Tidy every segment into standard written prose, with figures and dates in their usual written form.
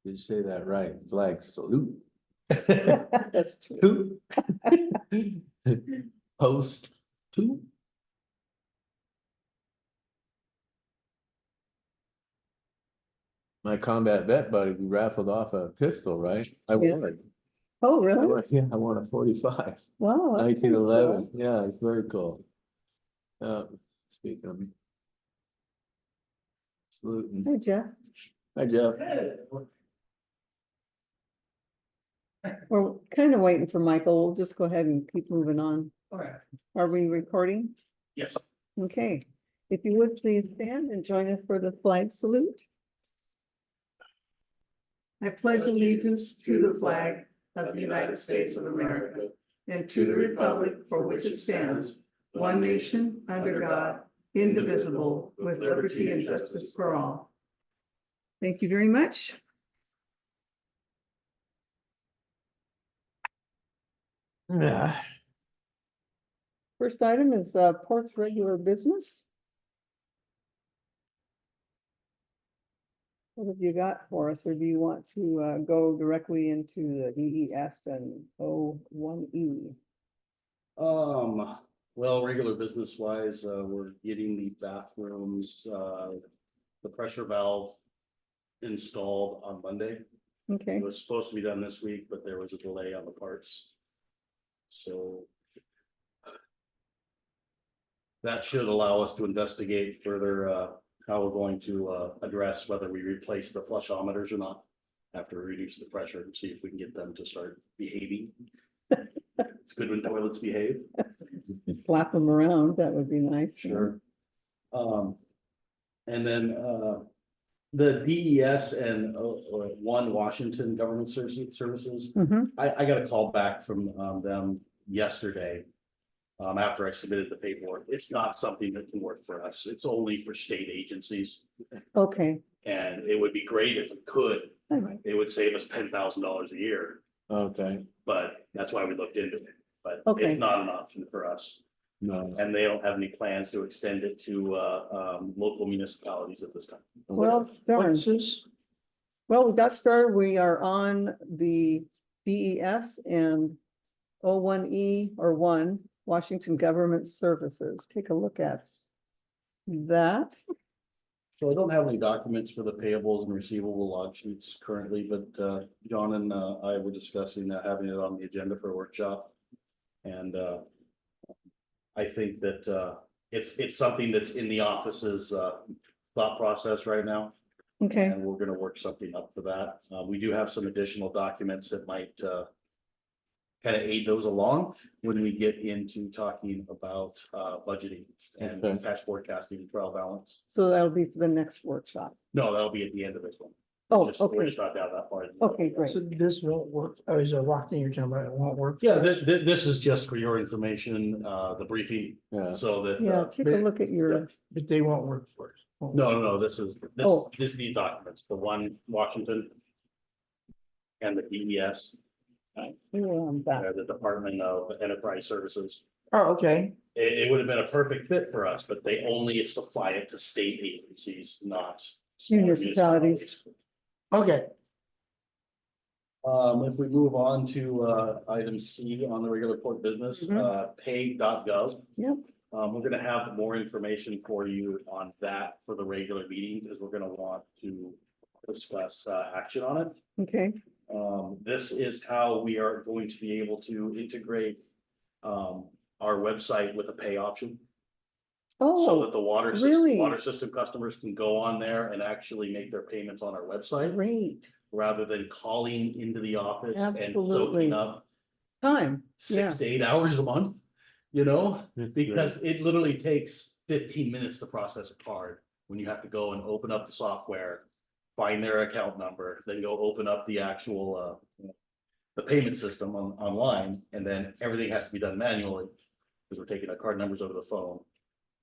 Did you say that right? Flag salute. That's true. Two. Post two. My combat vet buddy, we raffled off a pistol, right? I Yeah. won it. Oh, really? Yeah, I won a 45. Wow. that's pretty 1911. cool. Yeah, it's very cool. Speaking of saluting. Hey, Jeff. Hi, Jeff. We're kind of waiting for Michael. We'll just go ahead and keep moving on. Okay. Are we recording? Yes. Okay. If you would please stand and join us for the flag salute. I pledge allegiance to the flag of the United States of America and to the republic for which it stands, one nation, under God, indivisible, with liberty and justice for all. Thank you very much. Yeah. First item is Port's regular business. What have you got for us, or do you want to go directly into the DES and O1E? Well, regular business wise, we're getting the bathrooms, the pressure valve installed on Monday. Okay, It was supposed to be done this week, but there was a delay on the parts. So that should allow us to investigate further, how we're going to, address whether we replace the flushometers or not. After we reduce the pressure and see if we can get them to start behaving. It's good when toilets behave. slap them around, that would be nice. Sure. And then, the DES and One Washington Government Services, Mhm. I got a call back from them yesterday. After I submitted the paperwork, it's not something that can work for us. It's only for state agencies. Okay, And it would be great if it could. all right. It would save us $10,000 a year, Okay, but that's why we looked into it. But Okay. it's not an option for us. no. And they don't have any plans to extend it to local municipalities at this time. Well, darn. What's this? Well, we got started. We are on the DES and O1E or one, Washington Government Services. Take a look at that. So I don't have any documents for the payables and receivable log sheets currently, but John and I were discussing having it on the agenda for a workshop. And I think that it's something that's in the office's thought process right now. Okay, And we're gonna work something up for that. We do have some additional documents that might kind of aid those along when we get into talking about budgeting and Okay. cash forecasting and trial balance. so that'll be for the next workshop. No, that'll be at the end of this one. Oh, We're okay, just not down that far. okay, great. So this won't work, oh, is a locked in your number, it won't work? Yeah, for us? this is just for your information, the briefing, Yeah, so that, Yeah, take a look at your, But they won't work for us. Won't no, work no, no, for us. Oh. these documents, the one Washington and the DES, you're on that. the Department of Enterprise Services. Oh, okay, It would have been a perfect fit for us, but they only supply it to state agencies, not small Municipalities. okay, If we move on to item C on the regular port business, pay.gov. Yep, We're gonna have more information for you on that for the regular meeting, because we're gonna want to discuss action on it. okay, This is how we are going to be able to integrate our website with a pay option. So oh, that the really? water system customers can go on there and actually make their payments on our website, great, rather than calling into the office and Absolutely. soaking up time, 6 to 8 hours a month. You know, because it literally takes 15 minutes to process a card, when you have to go and open up the software, find their account number, then go open up the actual the payment system online, and then everything has to be done manually, because we're taking our card numbers over the phone,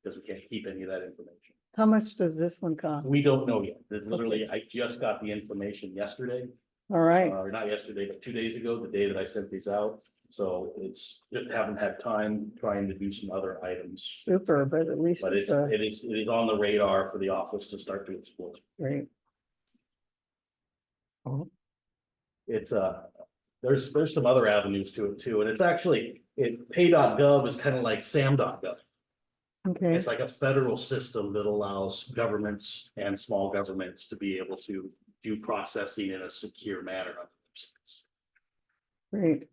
because we can't keep any of that information. how much does this one cost? We don't know yet. There's literally, I just got the information yesterday, All right, or not yesterday, but 2 days ago, the day that I sent these out. So it's, just haven't had time trying to do some other items. super, but at least But it's it is on the radar for the office to start to explore. great. Mhm. It's there's some other avenues to it too, and it's actually, pay.gov is kind of like sam.gov. Okay, It's like a federal system that allows governments and small governments to be able to do processing in a secure manner on websites. great.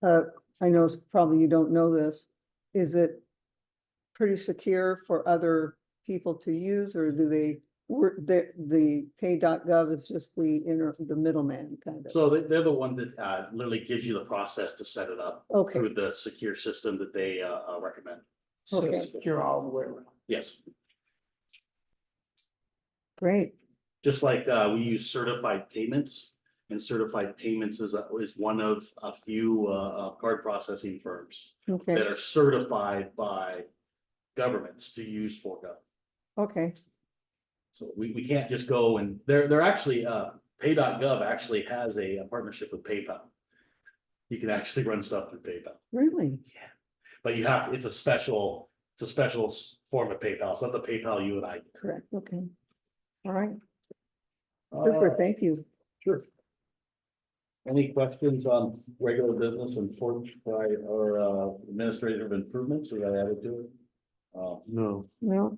I know probably you don't know this. Is it pretty secure for other people to use, or do they work, the pay.gov is just the middleman kind of? So they're the one that literally gives you the process to set it up Okay, through the secure system that they recommend. So Okay. secure all the way around. Yes, great. just like we use certified payments, and certified payments is one of a few card processing firms Okay, that are certified by governments to use for government. okay, So we can't just go and they're actually pay.gov actually has a partnership with PayPal. You can actually run stuff through PayPal, really? but you have to, it's a special form of PayPal. It's not the PayPal you and I. Correct, okay. All right. Super, Uh, thank you. Sure. Any questions on regular business and or administrative improvements we got added to it? No. No,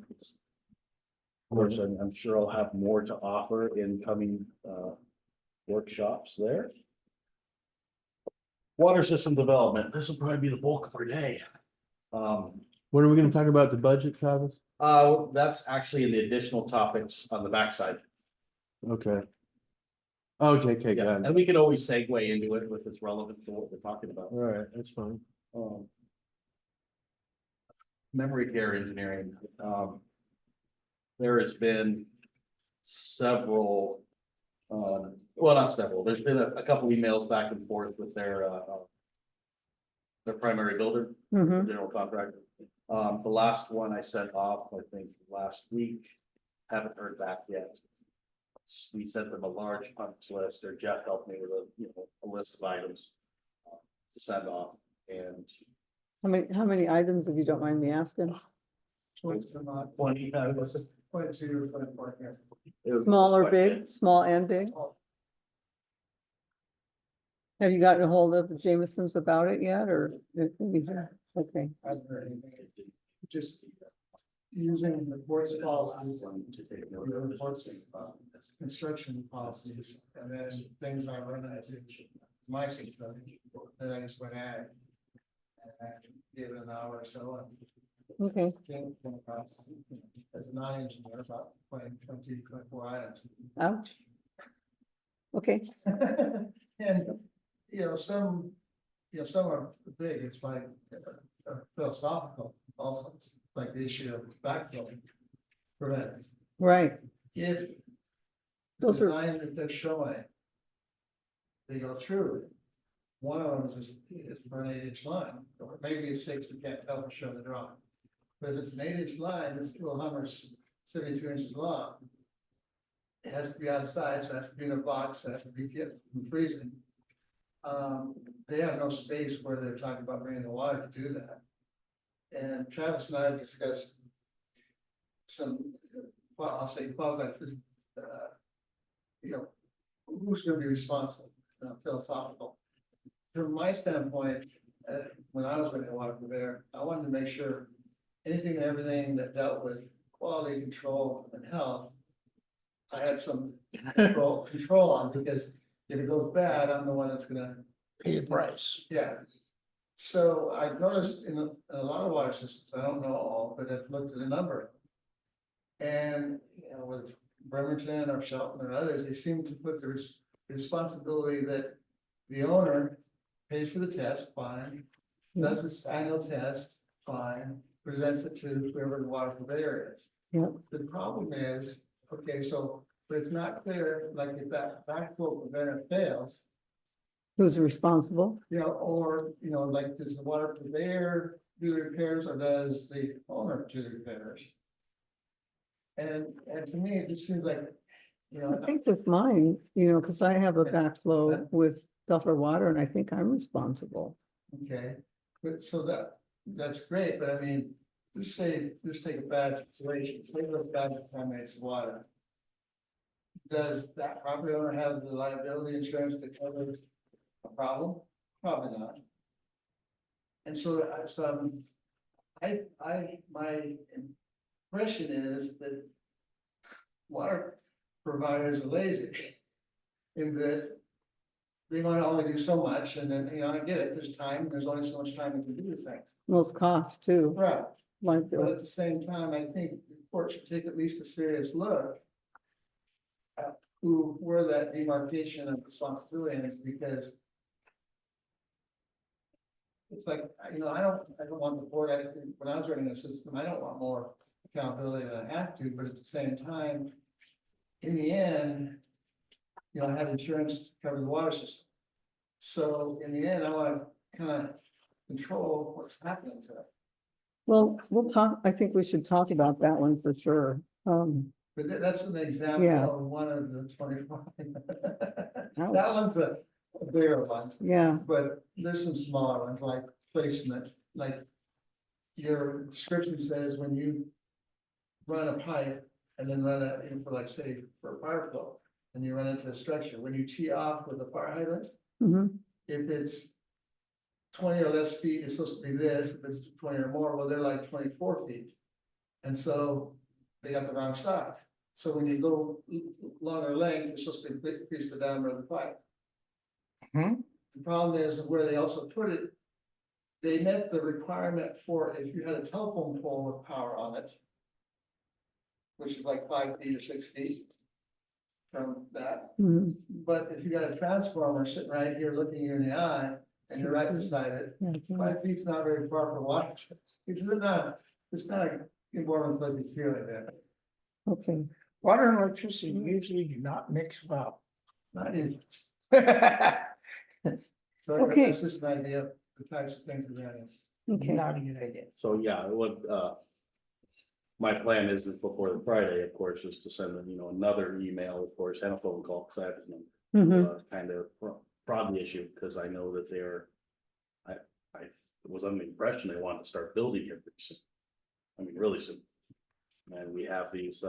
Of course, I'm sure I'll have more to offer in coming workshops there. Water system development, this will probably be the bulk of our day. When are we gonna talk about the budget, Travis? That's actually in the additional topics on the backside. Okay. Okay, Yeah, got it. and we can always segue into it if it's relevant to what we're talking about. All right, that's fine. Um, Memory care engineering, there has been several, well, not several, there's been a couple emails back and forth with their primary builder, mm-hmm, general contractor. The last one I sent off, I think, last week, haven't heard back yet. We sent them a large punch list, or Jeff helped me with a list of items to send off, and how many items, if you don't mind me asking? 20, was it? Small or big, small and big? Have you gotten a hold of the Jamesons about it yet, or? Okay, Just using the board's policies, the board's construction policies, and then things I run into my system, then I just went at it. And I gave it an hour or so, and okay, came across, as a non-engineer, about 24 items. ouch. Okay, And, some are big, it's like philosophical also, like the issue of backfilling prevents. right, If the Those are- design that they're showing, they go through, one of them is for an 8-inch line, or maybe it's 6, you can't tell for sure in the drawing. But if it's an 8-inch line, this little Hummer's 72 inches long. It has to be outside, so it has to be in a box, it has to be kept from freezing. They have no space where they're talking about bringing the water to do that. And Travis and I have discussed some, well, I'll say quasi, who's gonna be responsible, philosophical. From my standpoint, when I was running a water purveyor, I wanted to make sure anything and everything that dealt with quality control and health, I had some control on, because if it goes bad, I'm the one that's gonna, Pay the price. yeah. So I've noticed in a lot of water systems, I don't know all, but I've looked at a number. And, with Bremerton or Shelton or others, they seem to put the responsibility that the owner pays for the test, fine. Does this annual test, fine, presents it to whoever the water purveyor is. yeah, The problem is, okay, so, but it's not clear, like if that backflow preventer fails, who's responsible? or, like, does the water purveyor do the repairs, or does the owner do the repairs? And to me, it just seems like, I think with mine, because I have a backflow with Duffer Water, and I think I'm responsible. okay, but so that's great, but I mean, just take a bad situation, say it goes bad, contaminates water. does that property owner have the liability insurance to cover a problem? Probably not. And so, my impression is that water providers are lazy. In that they want to only do so much, and then, I get it, there's time, there's only so much time you can do things. Most cost too, Right. like, But at the same time, I think the court should take at least a serious look at where that demarcation of responsibility is, because it's like, I don't want the board, when I was running the system, I don't want more accountability than I have to, but at the same time, in the end, I have insurance to cover the water system. So in the end, I want to kind of control what's happening to it. well, we'll talk, I think we should talk about that one for sure. But that's an example Yeah. of one of the 24. Ouch. That one's a bigger one, Yeah, but there's some smaller ones like placement, like your description says when you run a pipe and then run it in for, like, say, for a fire flow, and you run into a structure, when you tee off with a fire hydrant, mhm, if it's 20 or less feet, it's supposed to be this, if it's 20 or more, well, they're like 24 feet. And so they got the wrong size. So when you go longer length, it's supposed to increase the diameter of the pipe. Mhm. The problem is where they also put it, they met the requirement for if you had a telephone pole with power on it, which is like 5 feet or 6 feet from that. mhm, But if you got a transformer sitting right here looking you in the eye and you're right beside it, yeah, okay. 5 feet's not very far from water. It's not a warm and fuzzy feeling there. Okay, Water and electricity usually do not mix well. Not in. Not So Okay. that's just an idea of the types of things we're gonna. okay, a good idea. So, yeah, what, my plan is before the Friday, of course, is to send them, another email, of course, and a phone call, because I have his number. mhm, Kind of prod the issue, because I know that I was under the impression they wanted to start building here pretty soon. I mean, really soon. And we have these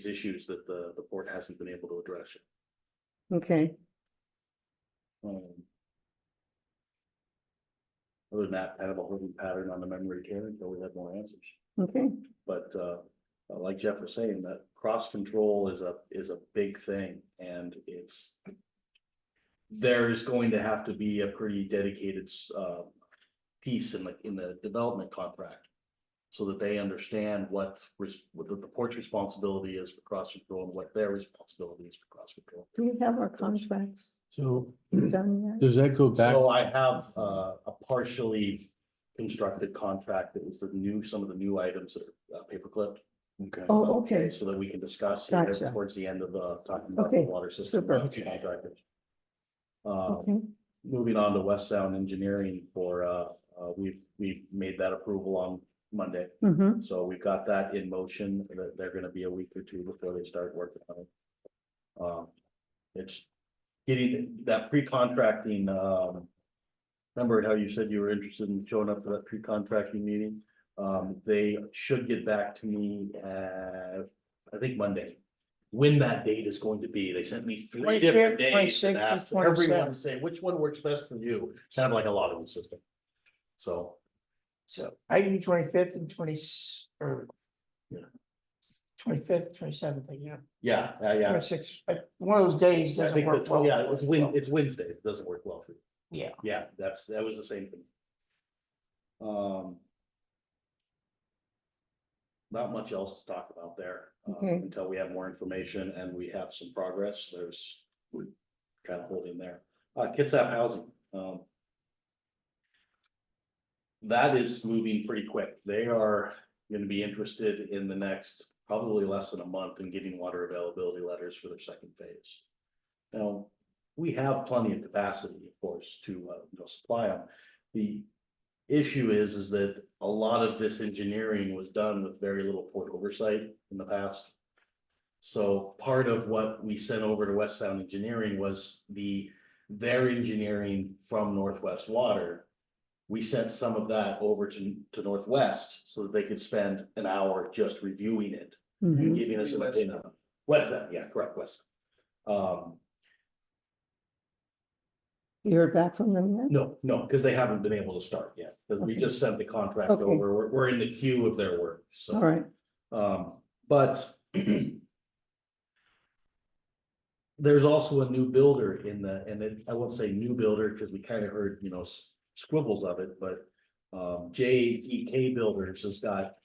issues that the port hasn't been able to address yet. okay, Other than that, kind of a holding pattern on the memory care until we have more answers. okay, But like Jeff was saying, that cross control is a big thing, and there's going to have to be a pretty dedicated piece in the development contract, so that they understand what the port's responsibility is for cross control and what their responsibility is for cross control. do you have our contracts So done yet? does that go back? So I have a partially constructed contract that was some of the new items that are paper clipped. Okay. Oh, okay, So that we can discuss here Gotcha. towards the end of talking about the Okay, water system. super. Contractors. okay, Moving on to West Sound Engineering we've made that approval on Monday. mhm, So we've got that in motion, that they're gonna be a week or two before they start working on it. It's getting that pre-contracting, remember how you said you were interested in showing up for that pre-contracting meeting? They should get back to me, I think Monday. When that date is going to be, they sent me 3 different 25th, days and 26th, asked 27th. everyone to say, which one works best for you? Kind of like a lottery system. So, So I do 25th and or. Yeah. 25th, 27th, yeah, yeah. 26th, one of those days I doesn't think work that, well. yeah, it's Wednesday, it doesn't work well for you. Yeah, Yeah, that was the same thing. Not much else to talk about there, Okay. until we have more information and we have some progress. We're kind of holding there. Kitsap Housing, that is moving pretty quick. They are gonna be interested in the next, probably less than a month, in getting water availability letters for their second phase. Now, we have plenty of capacity, of course, to supply them. The issue is that a lot of this engineering was done with very little port oversight in the past. So part of what we sent over to West Sound Engineering was their engineering from Northwest Water. We sent some of that over to Northwest so that they could spend an hour just reviewing it and mhm, giving us an West opinion. West Sound, yeah, correct, West. You heard back from them yet? No, because they haven't been able to start yet, because we Okay. just sent the contract Okay. over, we're in the queue of their work, so. All right, But there's also a new builder in the, and I won't say new builder, because we kind of heard, squibbles of it, but JDK Builders has got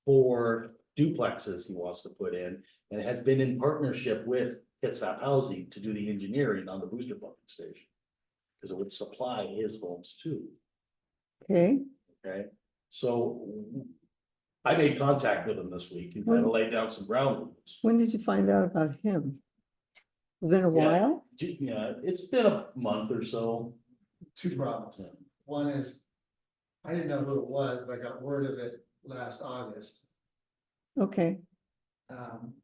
4 duplexes he wants to put in, and has been in partnership with Kitsap Housing to do the engineering on the booster pumping station. Because it would supply his homes too, okay. okay? So I made contact with him this week and kind of laid down some ground rules. When did you find out about him? It's been a Yeah. while? Yeah, it's been a month or so. 2 problems. Yeah. One is, I didn't know who it was, but I got word of it last August. Okay,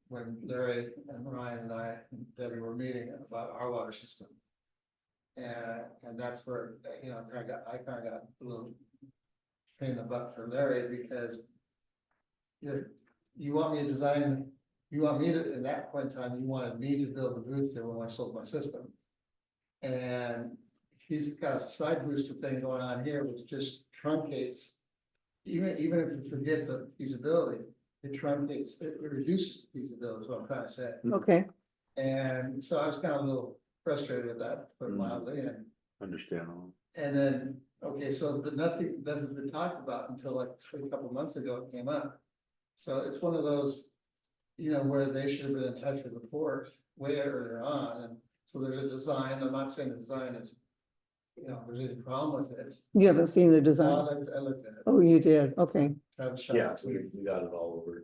When Larry and Ryan and I and Debbie were meeting about our water system. And that's where, I kind of got a little pain in the butt for Larry, because you want me to design, you want me to, in that point in time, you wanted me to build the booster when I sold my system. And he's got a side booster thing going on here, which just truncates, even if you forget the feasibility, it truncates, it reduces the feasibility, is what I'm trying to say. okay, And so I was kind of a little frustrated with that, to put it mildly, and Understandable. then, okay, so, but nothing hasn't been talked about until like a couple of months ago it came up. So it's one of those, where they should have been in touch with the port way earlier on, and so there's a design, I'm not saying the design is, there's any problem with it. you haven't seen the I design? looked at it. Oh, you did, okay, Travis shot Yeah, it. we got it all over,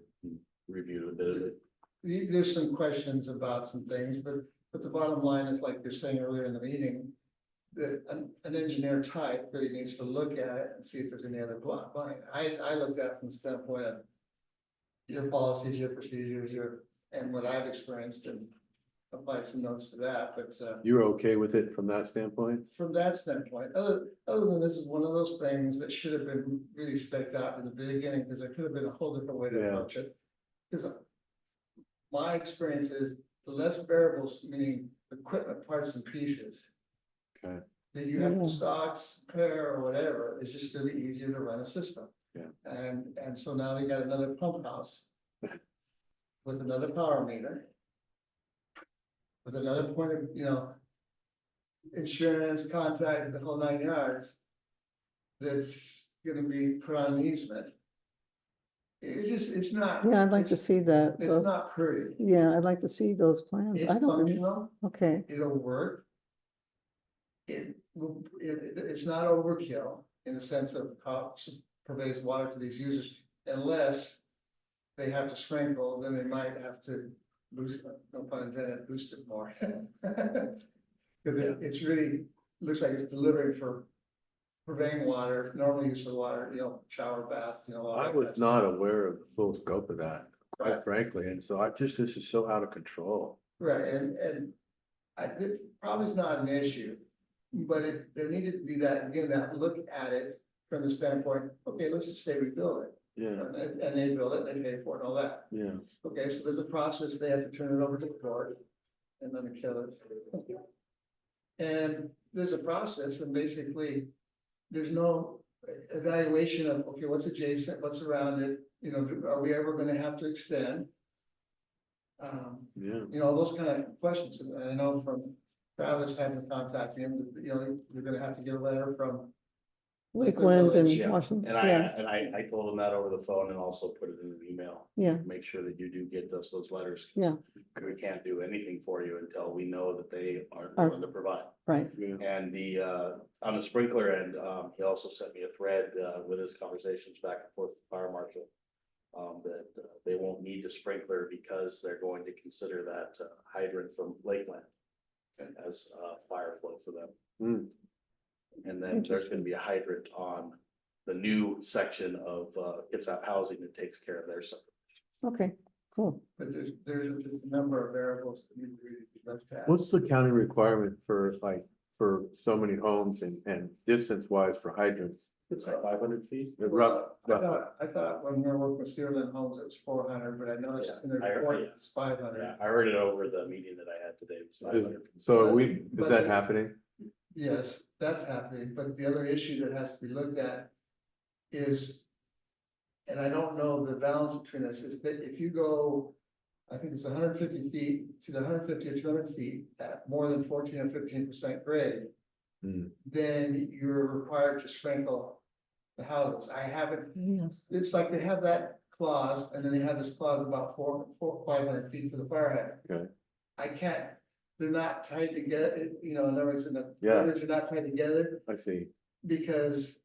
reviewed a bit of it. There's some questions about some things, but the bottom line is, like you're saying earlier in the meeting, that an engineer type really needs to look at it and see if there's any other block line. I looked at it from the standpoint of your policies, your procedures, and what I've experienced, and applied some notes to that, but You're okay with it from that standpoint? from that standpoint, other than this is one of those things that should have been really spec'd out in the beginning, because there could have been a whole different way to Yeah. approach it. Because my experience is the less variables, meaning equipment parts and pieces. Okay. That you have Yeah. in stocks, pair, or whatever, it's just gonna be easier to run a system. Yeah. And so now they got another pump house. With another power meter. With another point of, insurance, contact, the whole 9 yards. That's gonna be put on an easement. It's not. yeah, I'd like to it's- see that. It's not pretty. Yeah, I'd like to see those plans. It's I don't, functional, okay, it'll work. It's not overkill in the sense of how it pervades water to these users, unless they have to sprinkle, then they might have to boost, no pun intended, boost it more. Cause it's really, looks like it's delivering for purveying water, normal use of water, shower, baths, all I that was kind of not aware of the full scope of that, Right. quite frankly, and so this is so out of control. Right, and it probably is not an issue, but there needed to be that, again, that look at it from the standpoint, okay, let's just say we build it. Yeah, And they build it, they pay for it and all that. yeah. Okay, so there's a process, they have to turn it over to the court and then kill it. And there's a process, and basically, there's no evaluation of, okay, what's adjacent, what's around it, are we ever gonna have to extend? Yeah, Those kind of questions, and I know from Travis having to contact him, that, you're gonna have to get a letter from. Lakeland and Yeah, Washington, and yeah, I told him that over the phone and also put it in an email. yeah, Make sure that you do get us those letters. Yeah. We can't do anything for you until we know that they are Are- willing to provide. right, yeah. And on the sprinkler end, he also sent me a thread, with his conversations back and forth with the fire marshal. That they won't need the sprinkler because they're going to consider that hydrant from Lakeland. As fire flow for them. Hmm. And then there's gonna be a hydrant on the new section of Kitsap Housing that takes care of their stuff. okay, cool. But there's just a number of variables that need to be looked at. What's the county requirement for so many homes and distance wise for hydrants? It's 500 feet. I thought when we were working with Searland Homes, it was 400, but I noticed in the Yeah, I heard- report, yeah. it's 500. Yeah, I heard it over the meeting that I had today. It was 500. So But- is but- that happening? Yes, that's happening, but the other issue that has to be looked at is. And I don't know the balance between this, is that if you go, I think it's 150 feet, it's either 150 or 200 feet at more than 14 or 15% grade. Hmm. Then you're required to sprinkle the houses. I haven't, Yes. it's like they have that clause, and then they have this clause about 500 feet for the fire hydrant. Okay. I can't, they're not tied together, you know, in other words, in the Yeah. words are not tied together, I see. because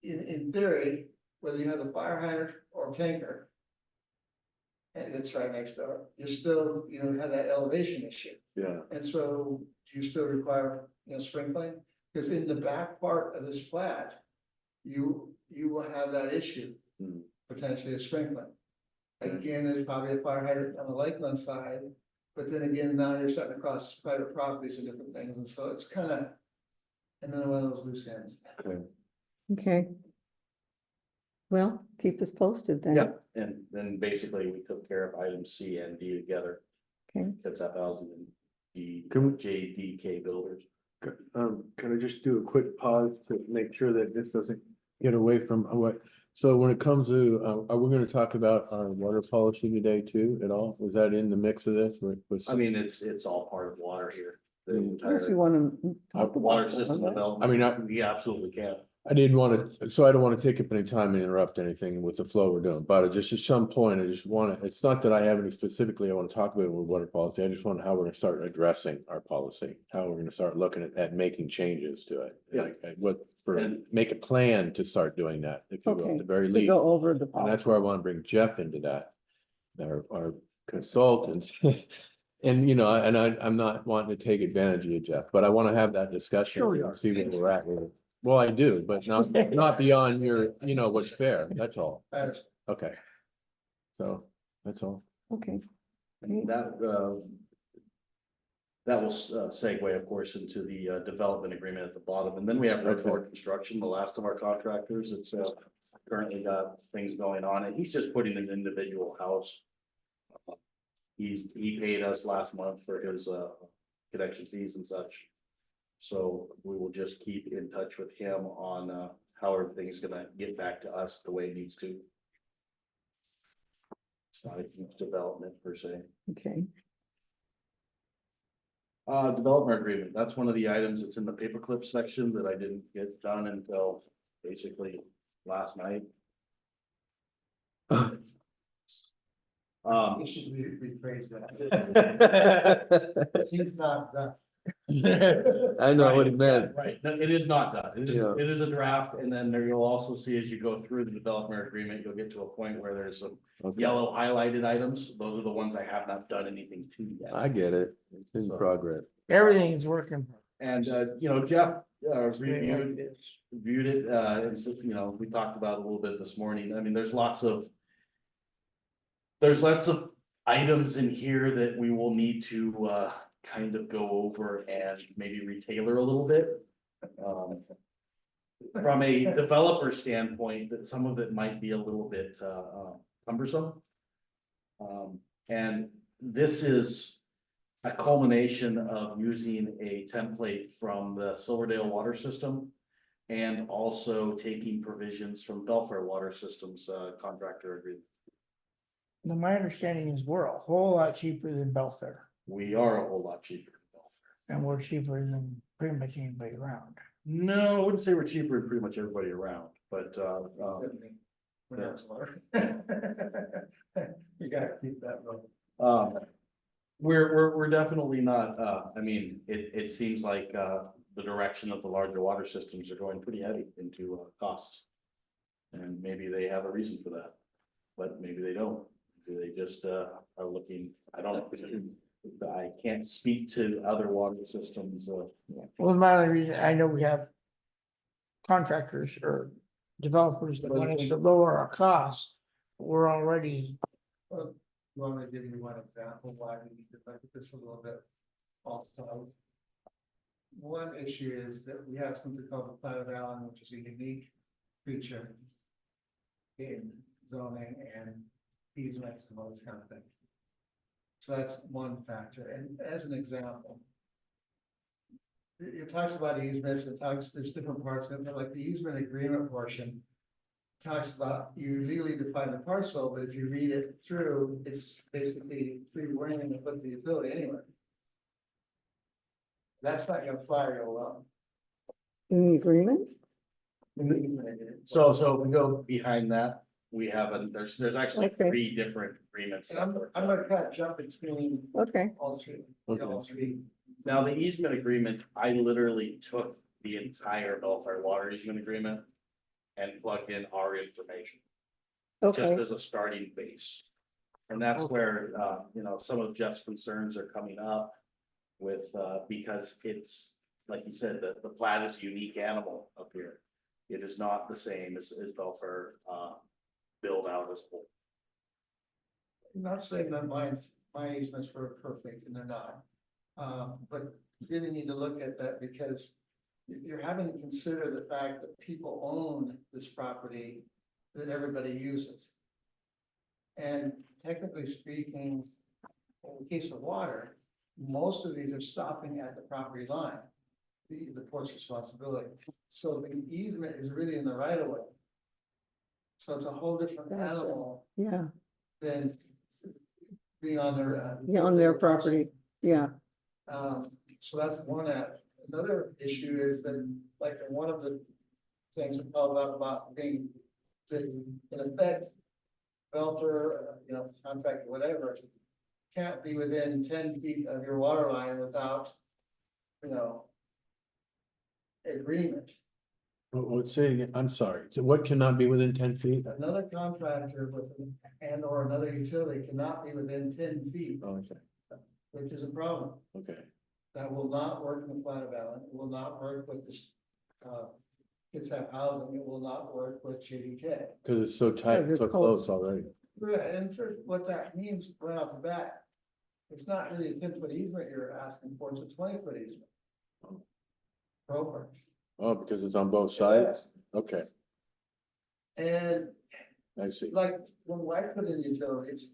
in theory, whether you have the fire hydrant or tanker, and it's right next door, you still, you know, have that elevation issue. Yeah, And so do you still require, you know, sprinkling? Because in the back part of this plat, you will have that issue, Hmm. potentially of sprinkling. Okay. Again, there's probably a fire hydrant on the Lakeland side, but then again, now you're starting to cross private properties and different things, and so it's kind of another one of those loose ends. okay. Okay. Well, keep us posted then. Yeah, and then basically we took care of items C and D together. Okay. That's 1,000 and the Can we- JDK builders. Can I just do a quick pause to make sure that this doesn't get away from what? So when it comes to, are we gonna talk about our water policy today too at all? Was that in the mix of this? I mean, it's all part of water here. The Mm. entire If you want to talk about water some system of that. development. I mean, We absolutely can. I didn't want to, so I don't want to take up any time and interrupt anything with the flow we're doing, but just at some point, I just want to, it's not that I have any specifically I want to talk about with water policy. I just want how we're gonna start addressing our policy, how we're gonna start looking at making changes to it. Yeah. Like, what, for, And- make a plan to start doing that, if you will, Okay, at the very to least. go over the. And that's where I want to bring Jeff into that, our consultants. And, you know, I'm not wanting to take advantage of you, Jeff, but I want to have that discussion Sure you and are. see where we're at with it. Well, I do, but not beyond your, you know, what's fair, that's all. I understand. Okay. So, that's all. Okay, And that will segue, of course, into the development agreement at the bottom. And then we have Okay. Redboard Construction, the last of our contractors. It's currently got things going on, and he's just putting an individual house. He paid us last month for his connection fees and such. So we will just keep in touch with him on how everything's gonna get back to us the way it needs to. It's not a huge development per se. okay. Development agreement, that's one of the items that's in the paperclip section that I didn't get done until basically last night. You should rephrase that. He's not done. I know what he Right, meant. yeah, right, no, it is not done, Yeah. it is a draft, and then there you'll also see as you go through the development agreement, you'll get to a point where there's some Okay. yellow highlighted items, those are the ones I have not done anything to yet. I get it, it's in So- progress. Everything's working. And, you know, Jeff, Like reviewed this. viewed it, and so, you know, we talked about it a little bit this morning. I mean, there's lots of items in here that we will need to kind of go over and maybe retailer a little bit. From a developer standpoint, that some of it might be a little bit cumbersome. And this is a culmination of using a template from the Silverdale water system. And also taking provisions from Belfair Water Systems contractor agreement. Now, my understanding is we're a whole lot cheaper than Belfair, We are a whole lot cheaper than Belfair. and we're cheaper than pretty much anybody around. No, I wouldn't say we're cheaper than pretty much everybody around, but When I was lower. You gotta keep that low. we're definitely not, I mean, it seems like the direction of the larger water systems are going pretty heavy into costs. And maybe they have a reason for that, but maybe they don't. Maybe they just are looking, I don't know. I can't speak to other water systems. Well, my only reason, I know we have contractors or developers that want us to lower our costs. We're already, Want me to give you one example why we need to look at this a little bit also. One issue is that we have something called the Plat of Allyn, which is a unique creature in zoning and easements and all this kind of thing. So that's one factor, and as an example. It talks about easements, there's different parts of it, like the easement agreement portion. Talks about you legally define the parcel, but if you read it through, it's basically free wording to put the utility anywhere. That's not gonna fly real well. In the agreement? In the easement agreement. So if we go behind that, we have there's actually Okay. 3 different agreements. And I'm gonna kind of jump between Okay, all three, Okay. all three. Now, the easement agreement, I literally took the entire Bellfire water easement agreement and plugged in our information, just okay, as a starting base. And that's where, some of Jeff's concerns are coming up with, because it's, like you said, the plat is a unique animal up here. It is not the same as Bellfire, build out as a whole. I'm not saying that my easements were perfect, and they're not. But you really need to look at that because you're having to consider the fact that people own this property that everybody uses. And technically speaking, in the case of water, most of these are stopping at the property line, the port's responsibility. So the easement is really in the right of way. So it's a whole different Gotcha. animal yeah, than being on their. yeah, on their property, yeah, So that's one another issue is that, like, one of the things that calls out about being, that in effect, developer, contract, whatever, can't be within 10 feet of your water line without, agreement. Say again, I'm sorry, so what cannot be within 10 feet? Another contractor with, and or another utility cannot be within 10 feet, Oh, okay, which is a problem. okay, That will not work in the plat of Allyn. It will not work with this, Kitsap housing. It will not work with JDK. because it's so tight, they're so close. close already. Right, and for what that means right off the bat, it's not really a 10-foot easement you're asking for, it's a 20-foot easement. Proper. Oh, because it's on both sides? Okay, And I see. like, when I put in utilities,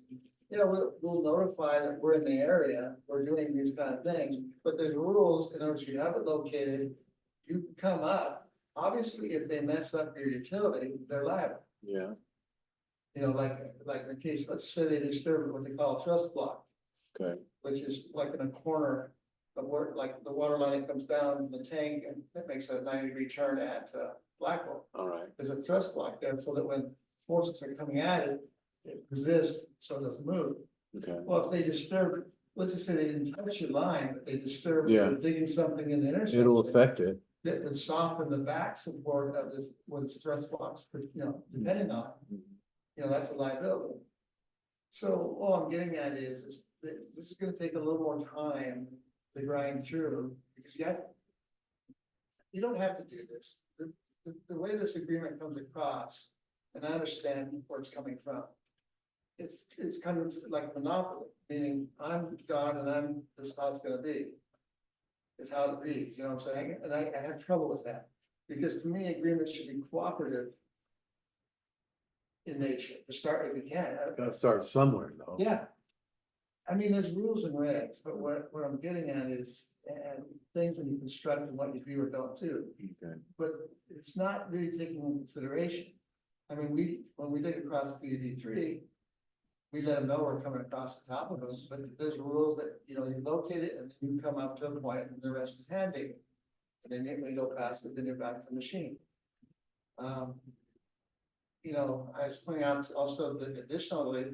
we'll notify that we're in the area, we're doing these kind of things, but there's rules in order you have it located. You come up, obviously, if they mess up your utility, they're liable. Yeah, Like the case, let's say they disturb what they call a thrust block, okay, which is like in a corner of where, like the water line that comes down the tank and it makes a 90-degree turn at Blackwell. all right, There's a thrust block there so that when forces are coming at it, it resists so it doesn't move. okay, Well, if they disturb, let's just say they didn't touch your line, but they disturb Yeah. digging something in the intersection. it'll affect it, That would soften the back support of this, what its thrust blocks, depending on, that's a liability. So all I'm getting at is that this is gonna take a little more time to grind through, because you don't have to do this. The way this agreement comes across, and I understand where it's coming from. It's kind of like a monopoly, meaning I'm God and this is how it's gonna be. Is how it reads, you know what I'm saying? And I have trouble with that, because to me, agreements should be cooperative in nature, to start if you can. gotta start somewhere though. Yeah. I mean, there's rules and regs, but what I'm getting at is, and things when you construct and what you do or don't do, Okay, but it's not really taking into consideration. I mean, when we dig across PUD 3, we let them know we're coming across the top of us, but there's rules that, you locate it and then you come up to a point and the rest is hand digging. And then we go past it, then you're back to the machine. I was pointing out also that additionally,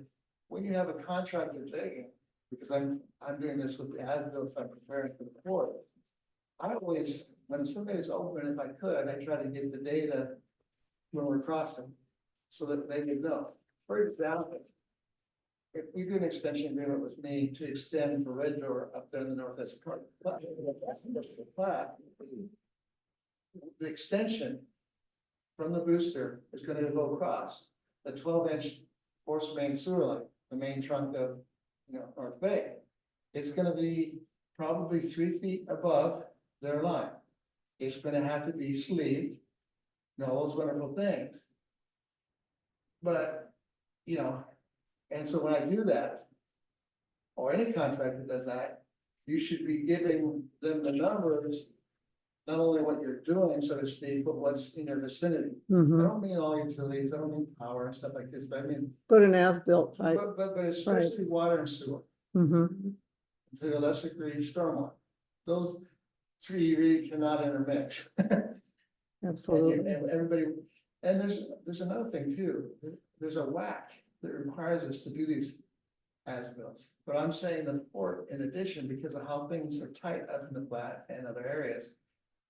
when you have a contractor digging, because I'm doing this with the as-built, I'm preparing for the court. I always, when somebody's open, if I could, I try to get the data when we're crossing, so that they would know. For example, if we do an extension agreement with me to extend for Red Door up there in the northwest part, the extension from the booster is gonna go across the 12-inch force main sewer line, the main trunk of, North Bay. It's gonna be probably 3 feet above their line. It's gonna have to be sleeved. all those wonderful things. But, and so when I do that, or any contractor does that, you should be giving them the numbers, not only what you're doing, so to speak, but what's in your vicinity. I Mhm. don't mean all utilities, I don't mean power and stuff like this, but I mean, Put an as-built type. but especially water and sewer, Mhm. to a lesser degree, stormwater. Those three really cannot intermix. And Absolutely. everybody, and there's another thing too, there's a whack that requires us to do these as-bills. But I'm saying the port, in addition, because of how things are tight up in the flat and other areas,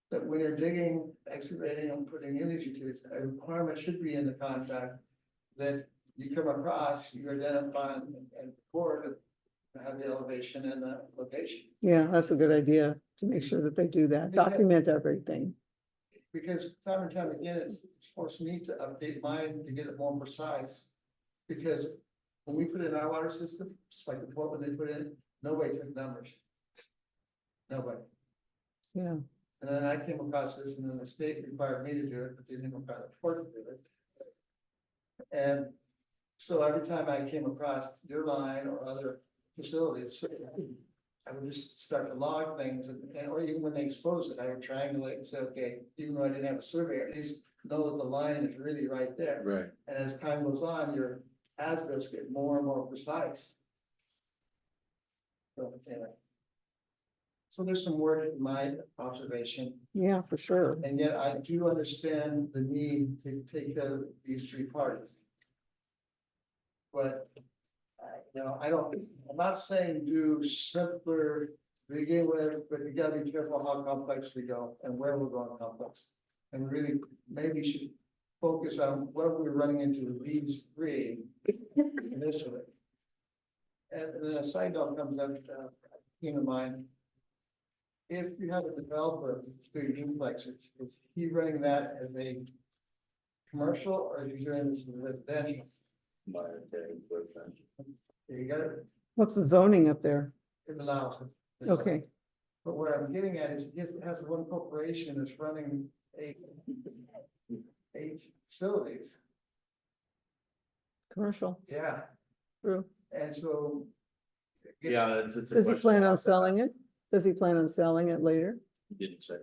that when you're digging, excavating, and putting in these utilities, a requirement should be in the contract that you come across, you identify and record, have the elevation and the location. Yeah, that's a good idea to make sure that they do that. Because- Document everything. Because time and time again, it's forced me to update mine to get it more precise. Because when we put in our water system, just like the port when they put in, nobody took numbers. Nobody. Yeah. And then I came across this and then the state required me to do it, but they didn't require the port to do it. And so every time I came across your line or other facilities, I would just start to log things or even when they expose it, I would triangulate and say, okay, even though I didn't have a survey, at least know that the line is really right there. Right. And as time goes on, your as-bills get more and more precise. So, anyway. So there's some word in my observation, Yeah, for sure. and yet I do understand the need to take care of these three parties. But, I'm not saying do simpler to begin with, but you gotta be careful how complex we go and where we're going complex. And really, maybe should focus on what are we running into with these three initially. And then a side note comes up, in mind. If you have a developer that's doing duplexes, is he running that as a commercial or is he doing this as residential? You got it, What's the zoning up there? it allows it. Okay. But what I'm getting at is, yes, it has one corporation that's running eight facilities, Commercial. yeah, True. and so. Yeah, it's a. Does he question plan on about that. selling it? Does he plan on selling it later? He didn't say.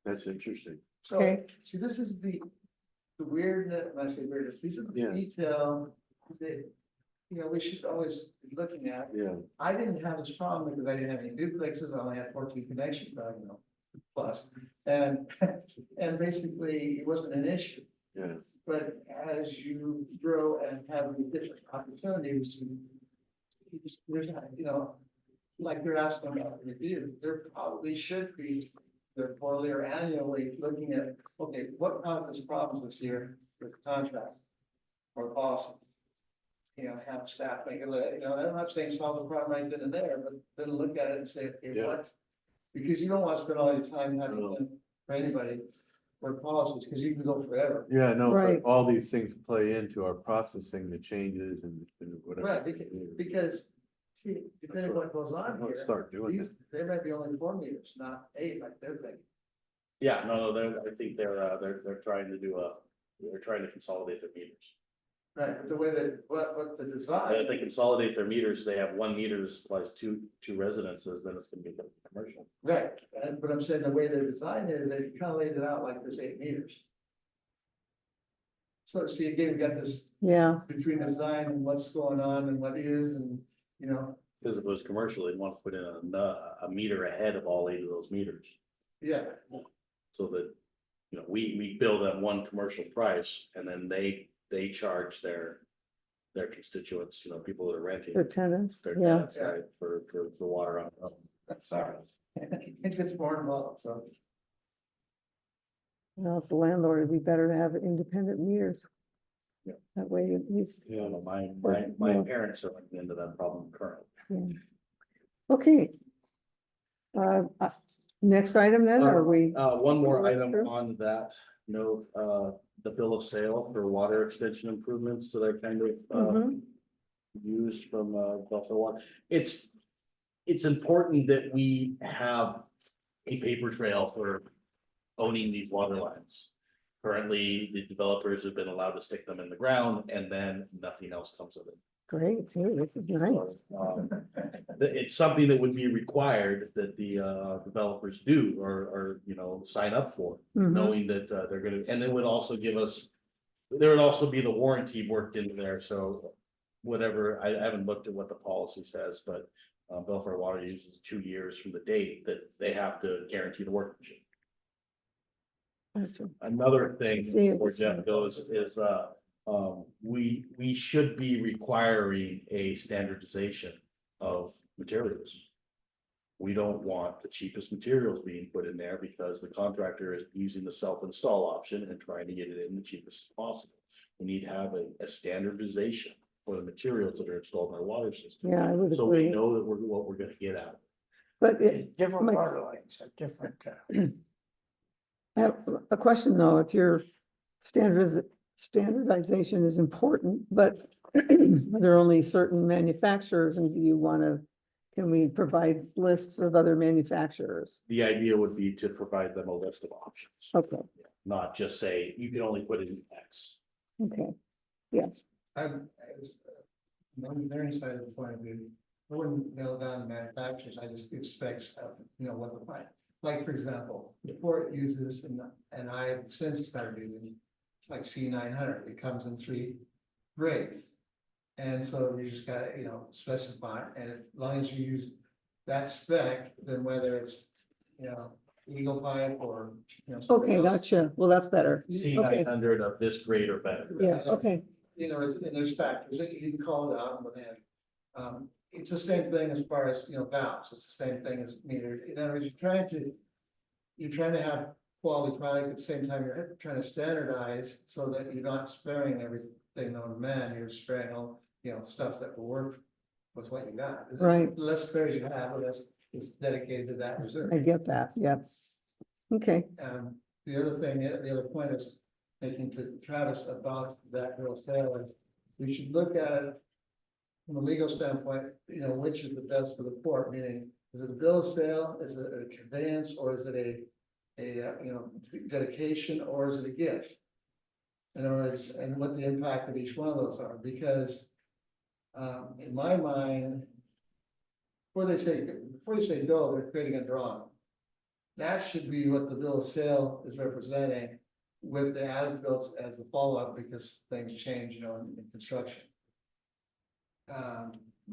That's interesting. So, Okay. see, this is the weirdness, when I say weirdness, this is the Yeah. detail that, we should always be looking at. Yeah, I didn't have this problem because I didn't have any duplexes, I only had 14 connections, plus. And, and basically, it wasn't an issue. yeah, But as you grow and have these different opportunities, there's, like you're asking about the review, there probably should be, they're quarterly or annually looking at, okay, what causes problems this year with contracts or policies? Have staff make it, I'm not saying solve the problem right then and there, but then look at it and say, okay, Yeah. what? Because you don't want to spend all your time having No. them, for anybody, for policies, because you can go forever. yeah, no, Right. but all these things play into our processing, the changes and whatever. Right, because, see, depending on what goes on Let's here, start doing these, it. there might be only 4 meters, not 8, like they're thinking. Yeah, no, I think they're trying to they're trying to consolidate their meters. Right, but the way that, what the And design, if they consolidate their meters, they have 1 meter that supplies two residences, then it's gonna be commercial. right, but I'm saying the way their design is, they kind of laid it out like there's 8 meters. So, see, again, we got this Yeah. between design and what's going on and what is, and, Because if it was commercial, they'd want to put in a meter ahead of all 8 of those meters. yeah, So that, we bill them one commercial price and then they charge their constituents, people that are renting. For tenants. Their Yeah. tenants, right, for water on. that's sorry. It gets more involved, so. Well, if the landlord, it'd be better to have independent meters. Yeah. That way at least. Yeah, my Yeah. parents are looking into that problem currently. Yeah. Okay. Next item then, are we? One more item Sure. on that note, the bill of sale for water extension improvements that are kind of, Mhm. used from, Buffalo Water. It's important that we have a paper trail for owning these water lines. Currently, the developers have been allowed to stick them in the ground and then nothing else comes of it. Great, hey, this is nice. It's something that would be required that the developers do or sign up for, Mhm. knowing that they're gonna, and it would also give us. There would also be the warranty worked into there, so whatever, I haven't looked at what the policy says, but. Belfair Water uses 2 years from the date that they have to guarantee the workmanship. Gotcha. Another thing See, where it's- Jeff goes is, we should be requiring a standardization of materials. We don't want the cheapest materials being put in there because the contractor is using the self-install option and trying to get it in the cheapest as possible. We need to have a standardization for the materials that are installed in our water system. Yeah, I would So we agree, know that what we're gonna get out. but it, Different my- water lines have different, I have a question though, if your standardization is important, but are there only certain manufacturers and do you wanna, can we provide lists of other manufacturers? The idea would be to provide them a list of options, Okay, not just say, you can only put in X. okay, I'm, as, on the side of the point of view, I wouldn't nail down manufacturers, I just expect, what the price. Like, for example, the port uses, and I've since started using, it's like C900, it comes in 3 grades. And so you just gotta, specify, and as long as you use that spec, then whether it's, Eagle Pipe or, something okay, else. gotcha, well, that's better, C900 of this grade or better. yeah, okay, And there's factors that you can call it out and what have you. It's the same thing as far as, valves, it's the same thing as meter, you're trying to have quality product at the same time, you're trying to standardize so that you're not sparing everything on man, you're sparing all, stuff that will work with what you got. Right. The less spares you have, the less is dedicated to that reserve. I get that, yep. Okay, The other thing, the other point is making to Travis about that bill of sale is we should look at it from a legal standpoint, which is the best for the port, meaning, is it a bill of sale, is it a conveyance, or is it a dedication, or is it a gift? In other words, and what the impact of each one of those are, because in my mind, before you say bill, they're creating a drawing. That should be what the bill of sale is representing with the as-built as the follow-up, because things change, in construction.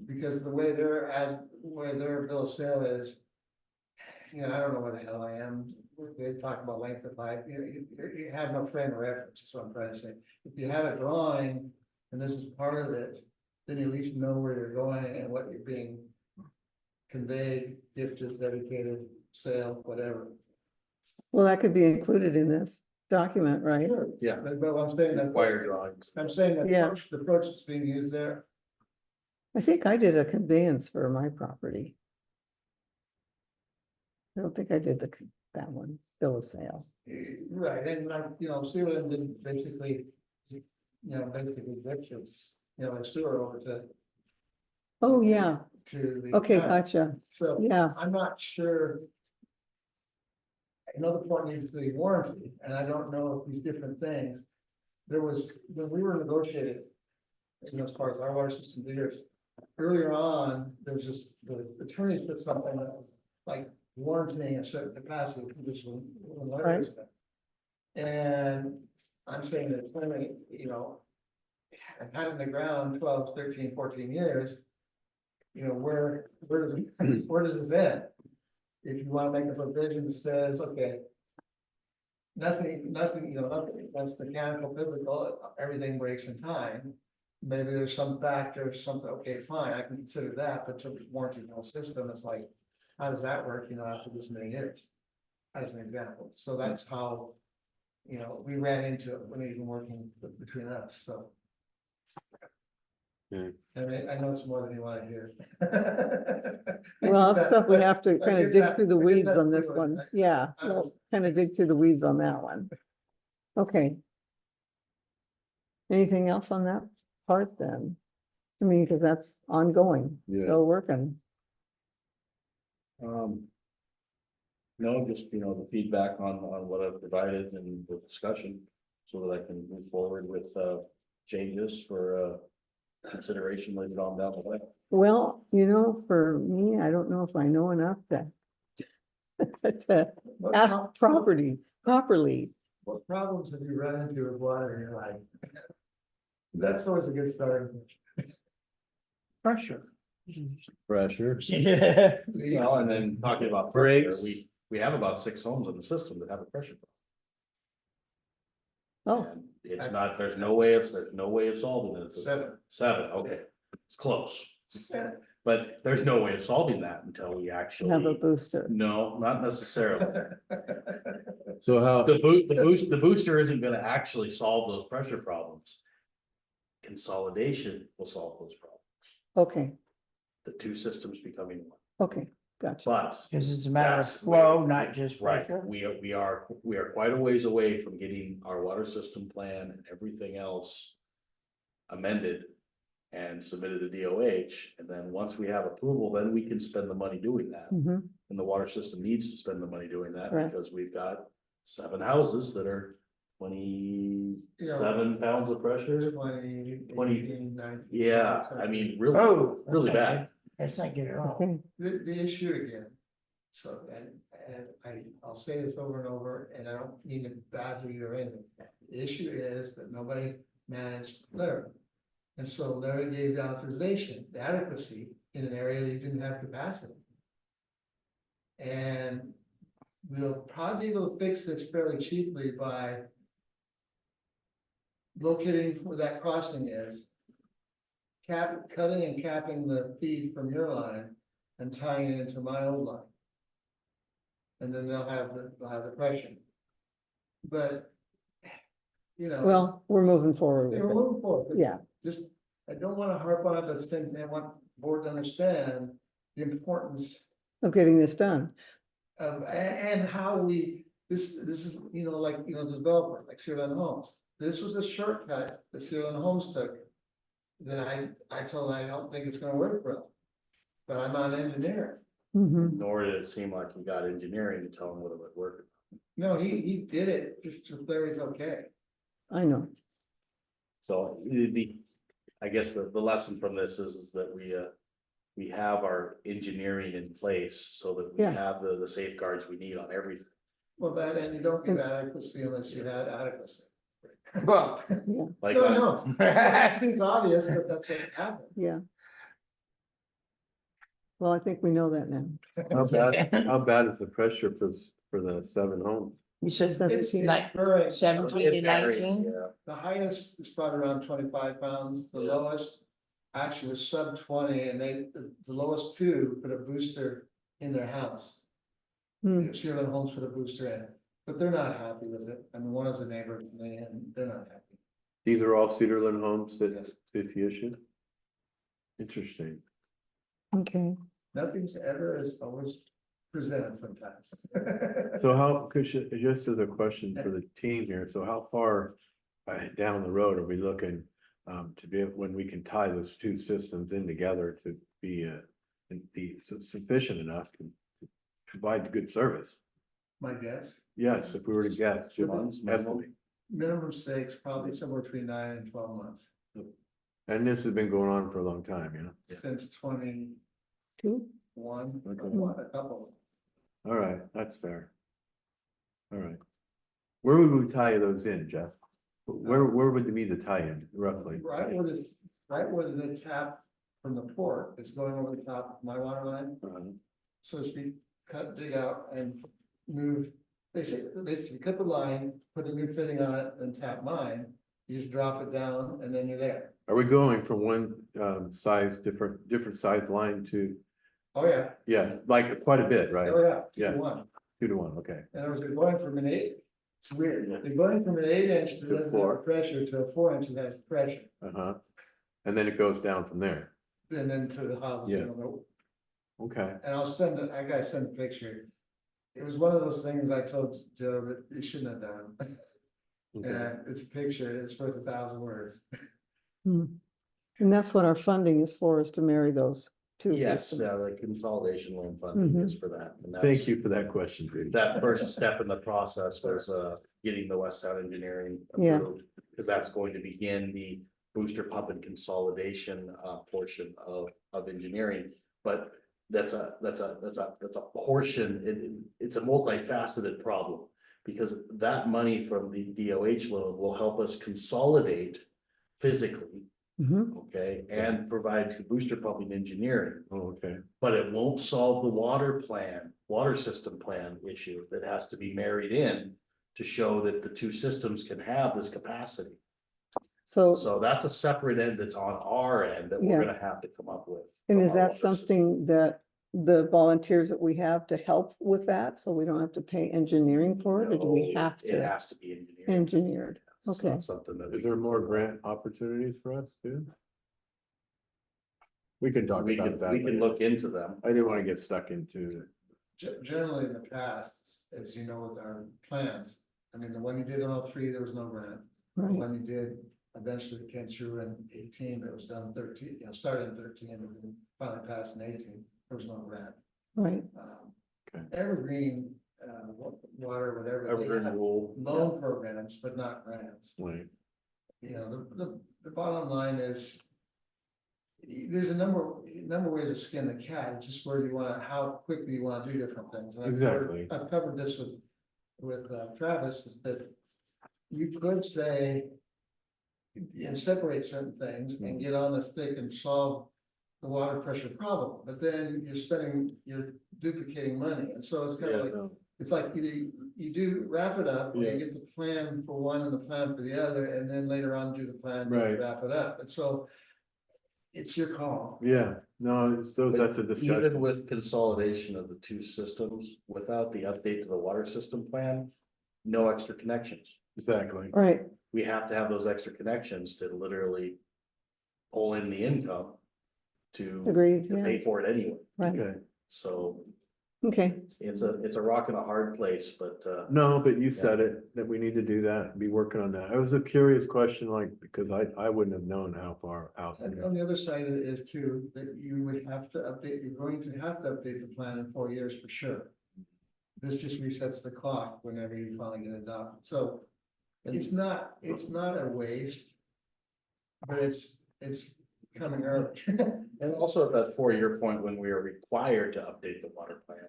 Because the way their bill of sale is, I don't know where the hell I am. They talk about length of pipe, you have no frame of reference, is what I'm trying to say. If you have a drawing, and this is part of it, then you at least know where you're going and what you're being conveyed, gifted, dedicated, sale, whatever. well, that could be included in this document, right? Yeah. But I'm saying that. Wire drawings. I'm saying that Yeah. the approach that's being used there, I think I did a conveyance for my property. I don't think I did that one, bill of sale. right, and see what I did basically, basically ditches, a sewer over Oh, yeah, to the. okay, town. gotcha, So yeah, I'm not sure. Another point needs to be warranty, and I don't know if these different things. There was, when we were negotiating, as far as our water system leaders, earlier on, there was just, the attorneys put something that was like warranting a certain capacity, which was. Right. And I'm saying that, I've had it in the ground 12, 13, 14 years. Where does this end? If you wanna make a provision that says, okay. Nothing, that's mechanical, physical, everything breaks in time. Maybe there's some factor, something, okay, fine, I can consider that, but to warranty the whole system, it's like, how does that work, after this many years? As an example, so that's how, we ran into it when even working between us, so. Yeah. I mean, I know it's more than you wanna hear. well, that's stuff we have to I kind of get dig that- through the I get weeds that on this feeling. one, yeah, we'll kind of dig through the weeds on that one. Okay. Anything else on that part then? I mean, because that's ongoing, Yeah. still working, No, just, the feedback on what I've provided and the discussion, so that I can move forward with, changes for, consideration later on down the way. Well, for me, I don't know if I know enough to to What ask prob- properly. What problems have you run into with water in your life? That's always a good start. Pressure. Pressure. Yeah. Well, and then talking about pressure, Breaks. we have about 6 homes in the system that have a pressure Oh, problem. And it's not, there's no way of solving it. 7. 7, okay, it's close. But there's no way of solving that until we actually. have a booster. No, not necessarily. So how, The booster isn't gonna actually solve those pressure problems. Consolidation will solve those problems, Okay, the two systems becoming one, okay, gotcha. but. Because it's a matter of That's- flow, not just Right, pressure. we are quite a ways away from getting our water system plan and everything else amended and submitted to DOH, and then once we have approval, then we can spend the money doing that. Mhm. And the water system needs to spend the money doing that, Right. because we've got 7 houses that are 27 pounds of pressure. 20, 20, 18, 19. Yeah, I mean, really, Oh. that's really not bad. good. That's not good at all. Okay, The issue again, so, I'll say this over and over, and I don't mean to badger you or anything. The issue is that nobody managed Larry. And so Larry gave the authorization, the adequacy in an area that you didn't have capacity. And we'll probably be able to fix this fairly cheaply by locating where that crossing is. Cutting and capping the feed from your line and tying it into my old line. And then they'll have the pressure. But, well, we're moving forward they were with it. moving forward. but Yeah, Just, I don't wanna harp on it, but at the same time, I want the board to understand the importance of getting this done. of, and how this is, the developer, like Sealand Homes. This was a shortcut that Sealand Homes took. That I told them I don't think it's gonna work for them. But I'm not an engineer. Mhm. Nor did it seem like we got engineering to tell them whether it would work. No, he did it, just to Larry's okay. I know. So I guess the lesson from this is that we have our engineering in place so that we Yeah. have the safeguards we need on everything. Well, that, and you don't give adequacy unless you have adequacy. Well, Like, No, that seems obvious, but that's what happened. Yeah. Well, I think we know that now. how bad is the pressure for the 7 homes? he says It's like very, 17 to it varies, 19. yeah. the highest is probably around 25 pounds, the Yeah. lowest actually was sub 20, and the lowest two put a booster in their house. Hmm. Sealand Homes put a booster in, but they're not happy with it. I mean, one is a neighbor to me, and they're not happy. These are all Cedarland homes that Yes. 50 issue? Interesting. Okay, Nothing's ever is always presented sometimes. So how, just as a question for the team here, so how far down the road are we looking to be, when we can tie those two systems in together to be sufficient enough to provide good service? My guess, Yes, if we were to guess, just Months, minimum. estimate. minimum stakes, probably somewhere between 9 and 12 months, And this has been going on for a long time, Yeah. since 21, 2, a couple. All right, that's fair. All right. Where would we tie those in, Jeff? Where would be the tie-in roughly? Right where the tap from the port is going over the top of my water line, so to speak, dig out and move. Basically cut the line, put a new fitting on it, then tap mine, you just drop it down and then you're there. Are we going from one size, different size line to, Oh, yeah, yeah, like quite a bit, right? oh, yeah, Yeah. 2-1. 2 to 1, okay. And I was going from an 8, it's weird, Yeah. they're going from an 8-inch that To doesn't have 4. the pressure to a 4-inch that has the pressure. Uh-huh. And then it goes down from there. And then to the hub, Yeah. Okay. and I gotta send a picture. It was one of those things I told Joe that he shouldn't have done. Okay. And it's a picture, it's worth 1,000 words. and that's what our funding is for, is to marry those two Yes, systems. the consolidation loan funding Mhm. is for that. And Thank that's- you for that question, Judy. That first step in the process was getting the West Sound Engineering Yeah. approved. Because that's going to begin the booster pump and consolidation portion of engineering. But that's a portion, it's a multifaceted problem. Because that money from the DOH loan will help us consolidate physically, Mhm. okay, and provide the booster pumping engineering. Oh, okay. But it won't solve the water system plan issue that has to be married in to show that the two systems can have this capacity. So, So that's a separate end that's on our end that we're Yeah. gonna have to come up with. and from is our that water system. something that the volunteers that we have to help with that, so we don't have to pay engineering for it, or do we No, have It to has to be engineered. engineered? It's Okay. not something that. Is we there can more do. grant opportunities for us too? We can talk We about can, that. we can later. look into them. I didn't want to get stuck into, Generally in the past, as you know, with our plans, I mean, the one you did on 03, there was no grant. The Right, one you did, eventually came through in 18, but it was done 13, started in 13 and then finally passed in 18, there was no grant. right. Okay. Evergreen, water, whatever, they Evergreen have rule. loan programs, but not grants. like, You know, the bottom line is. There's a number of ways to skin the cat, it's just where you wanna, how quickly you wanna do different things. And Exactly. I've covered this with Travis, is that you could say. And separate certain things and get on the stick and solve the water pressure problem, but then you're duplicating money, and so it's kind yeah, of like. no, It's like either you do wrap it up, or Yeah. you get the plan for one and the plan for the other, and then later on do the plan to Right. wrap it up, and so. It's your call. yeah, no, it's those, that's a Even discussion. with consolidation of the two systems, without the update to the water system plan, no extra connections. Exactly. Right, We have to have those extra connections to literally pull in the income to agreed, to yeah, pay for it anyway. right, Okay, So okay, it's a rock and a hard place, but no, but you said it, that we need to do that, be working on that. It was a curious question, like, because I wouldn't have known how far out. And on the other side of it is too, that you would have to update, you're going to have to update the plan in 4 years for sure. This just resets the clock whenever you finally get adopted, so it's not a waste. But it's coming early. and also at that 4-year point when we are required to update the water plan.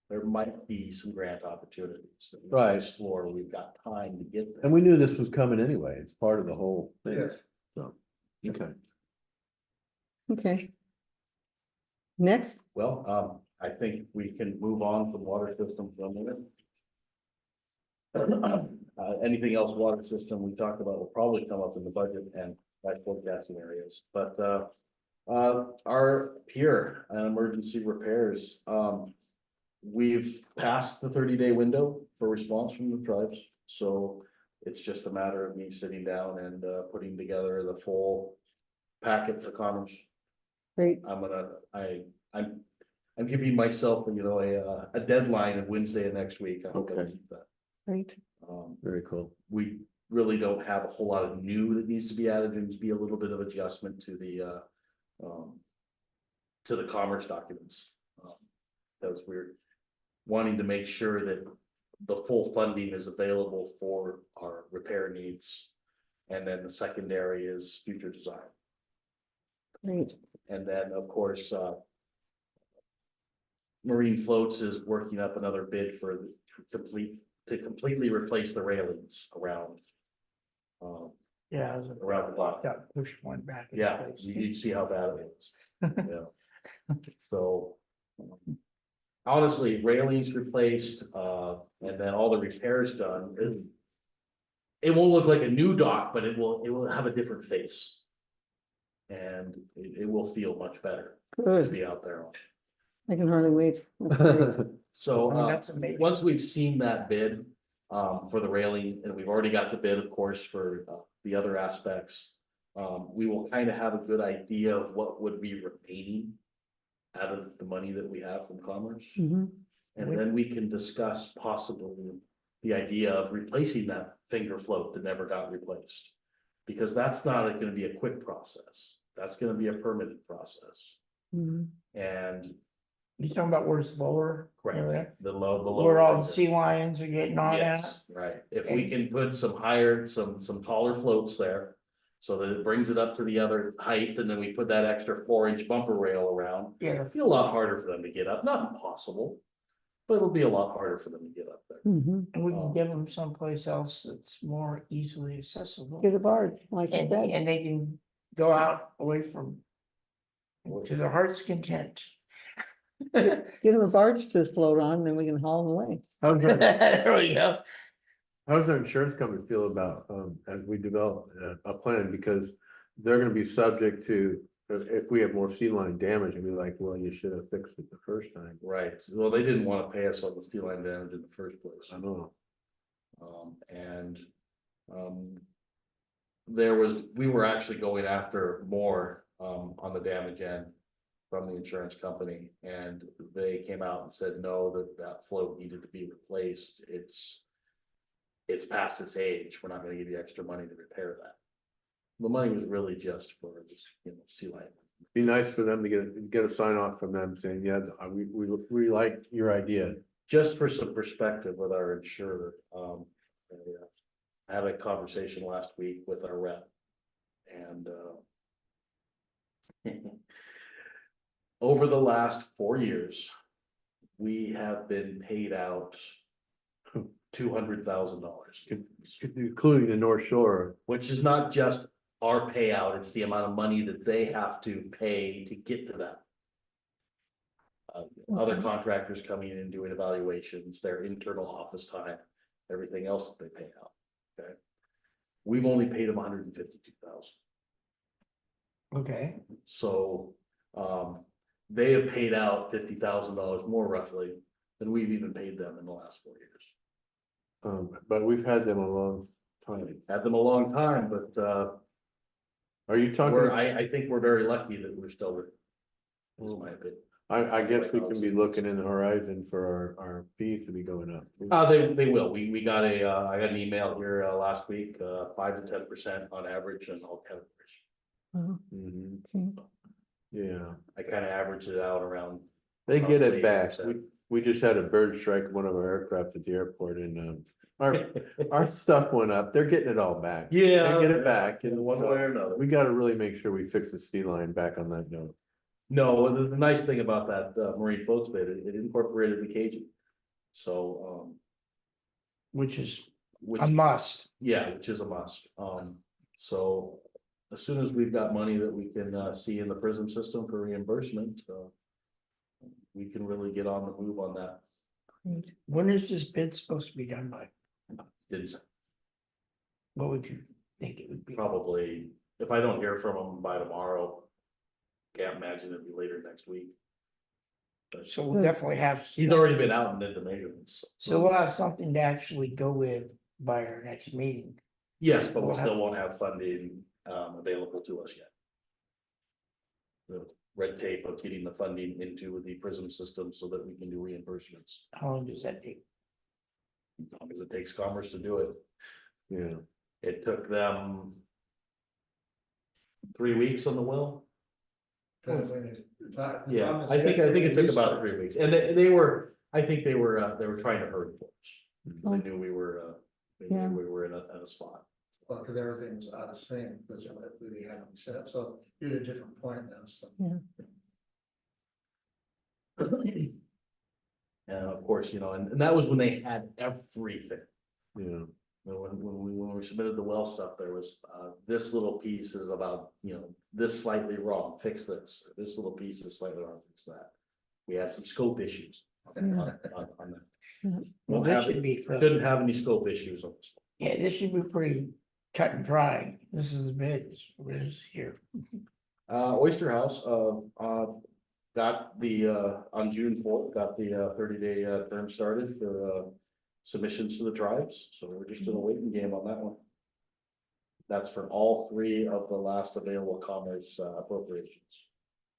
There might be some grant opportunities that we can Right. explore. We've got time to get there. And we knew this was coming anyway, it's part of the whole thing. Yes, So, okay. okay. Next, Well, I think we can move on from water system for a minute. Anything else water system we talked about will probably come up in the budget and by forecasting areas, but our pier and emergency repairs, we've passed the 30-day window for response from the tribes, so it's just a matter of me sitting down and putting together the full packet for comments. great, I'm giving myself, a deadline of Wednesday of next week. I hope I Okay. keep that. great, Very cool. We really don't have a whole lot of new that needs to be added. There needs to be a little bit of adjustment to the commerce documents. Because we're wanting to make sure that the full funding is available for our repair needs. And then the secondary is future design. great, And then, of course, Marine Floats is working up another bid for to completely replace the railings around. Yeah. it was a- Around the block. Got pushed one back. into Yeah, place. you see how bad it is. Yeah. So. Honestly, railings replaced, and then all the repairs done. It won't look like a new dock, but it will have a different face. And it will feel much better to good, be out there. I can hardly wait. That's great. So, I mean, that's amazing. once we've seen that bid, for the railing, and we've already got the bid, of course, for, the other aspects. We will kind of have a good idea of what would be remaining out of the money that we have from Commerce. Mhm. And then we can discuss possibly the idea of replacing that finger float that never got replaced. Because that's not gonna be a quick process. That's gonna be a permanent process. Mhm. And You talking about where it's lower? correct, the low. Where all the range. sea lions are getting on at? Yes, right. If we can put some higher, some taller floats there. So that it brings it up to the other height, and then we put that extra 4-inch bumper rail around. Yeah, It'll be a lot harder for them to get up, not impossible. But it'll be a lot harder for them to get up there. Mhm. and we can give them someplace else that's more easily accessible. Get a barge, like you And, said. and they can go out away from. To their heart's content. Get them a barge to float on, then we can haul them away. How's our, There we go. how's our insurance company feel about, as we develop a plan, because they're gonna be subject to, if we have more sea line damage, and be like, well, you should have fixed it the first time. Right, well, they didn't wanna pay us on the steel line damage in the first place. I know. And, we were actually going after more, on the damage end. From the insurance company, and they came out and said, no, that float needed to be replaced, it's past its age, we're not gonna give you extra money to repair that. The money was really just for this, sea lion. Be nice for them to get a sign off from them saying, yeah, we like your idea. Just for some perspective with our insurer, I had a conversation last week with our rep. And over the last 4 years, we have been paid out $200,000, Including the North Shore. which is not just our payout, it's the amount of money that they have to pay to get to that. Other Okay. contractors coming in and doing evaluations, their internal office time, everything else that they pay out, okay? We've only paid them $152,000. Okay, So, they have paid out $50,000 more roughly than we've even paid them in the last 4 years. But we've had them a long time. Had them a long time, but, Are you talking? I think we're very lucky that we're still there. Is my opinion. I guess we can be looking in the horizon for our fees to be going up. They will. We got I got an email here, last week, 5 to 10% on average in all categories. Oh, Mhm. okay. Yeah, I kind of averaged it out around. they get Probably it back. 80%. We just had a bird strike one of our aircraft at the airport, and our stuff went up. They're getting it all back. Yeah. They get it back, in and one so way or another. we gotta really make sure we fix the sea line back on that note. No, the nice thing about that marine floats bid, it incorporated the caging. So, which is which, a must. yeah, which is a must. So as soon as we've got money that we can see in the PRISM system for reimbursement, we can really get on the move on that. When is this bid supposed to be done by? Didn't say. What would you think it would be? Probably, if I don't hear from them by tomorrow, can't imagine it'd be later next week. But So we'll definitely have. he's already been out and did the measurements. So we'll have something to actually go with by our next meeting. Yes, but we We'll have- still won't have funding available to us yet. The red tape of getting the funding into the PRISM system so that we can do reimbursements, How long does that take? as long as it takes Commerce to do it. Yeah, It took them 3 weeks on the will. Depends when it's not- the Yeah, problem is I we think have to it took reduce about it. 3 weeks, and they were, I think they were trying to hurry for us. Because they knew we were, Yeah. we were in a spot. Well, because everything was out of sync, because what we had them set up, so you're at a different point now, so. And of course, and that was when they had everything. yeah. When we submitted the well stuff, there was, this little piece is about, this slightly wrong, fix this, or this little piece is slightly wrong, fix that. We had some scope issues on that. Well, Won't this have- should be, Shouldn't have any scope issues on this. yeah, this should be pretty cut and dry. This is the bid, it is here. Oyster House, got the, on June 4th, got the 30-day term started for submissions to the tribes, so we're just in a waiting game on that one. That's for all 3 of the last available commerce appropriations.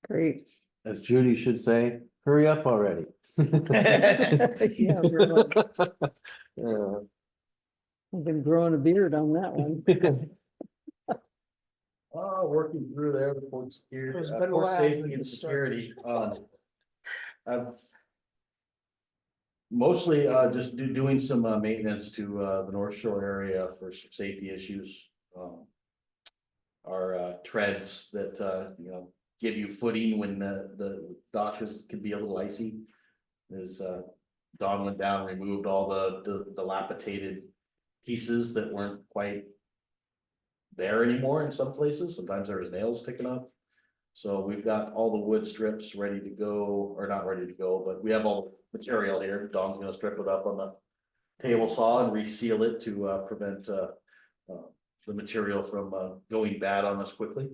Great. As Judy should say, hurry up already. Yeah, really. Yeah. I've been growing a beard on that one. Working through there, the port security, There's been a port lot safety to and start. security, I've mostly, just doing some, maintenance to, the North Shore area for some safety issues. Our, treads that, give you footing when the dock can be a little icy. Is, Don went down, removed all the dilapidated pieces that weren't quite there anymore in some places. Sometimes there was nails sticking up. So we've got all the wood strips ready to go, or not ready to go, but we have all the material here. Don's gonna strip it up on the table saw and reseal it to prevent the material from going bad on us quickly.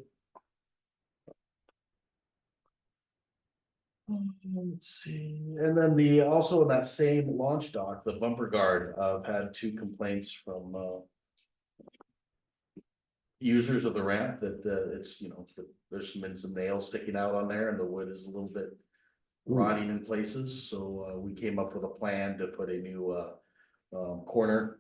Let's see, and then also in that same launch dock, the bumper guard, I've had 2 complaints from users of the ramp that it's, there's been some nails sticking out on there and the wood is a little bit rotting in places. So we came up with a plan to put a new corner,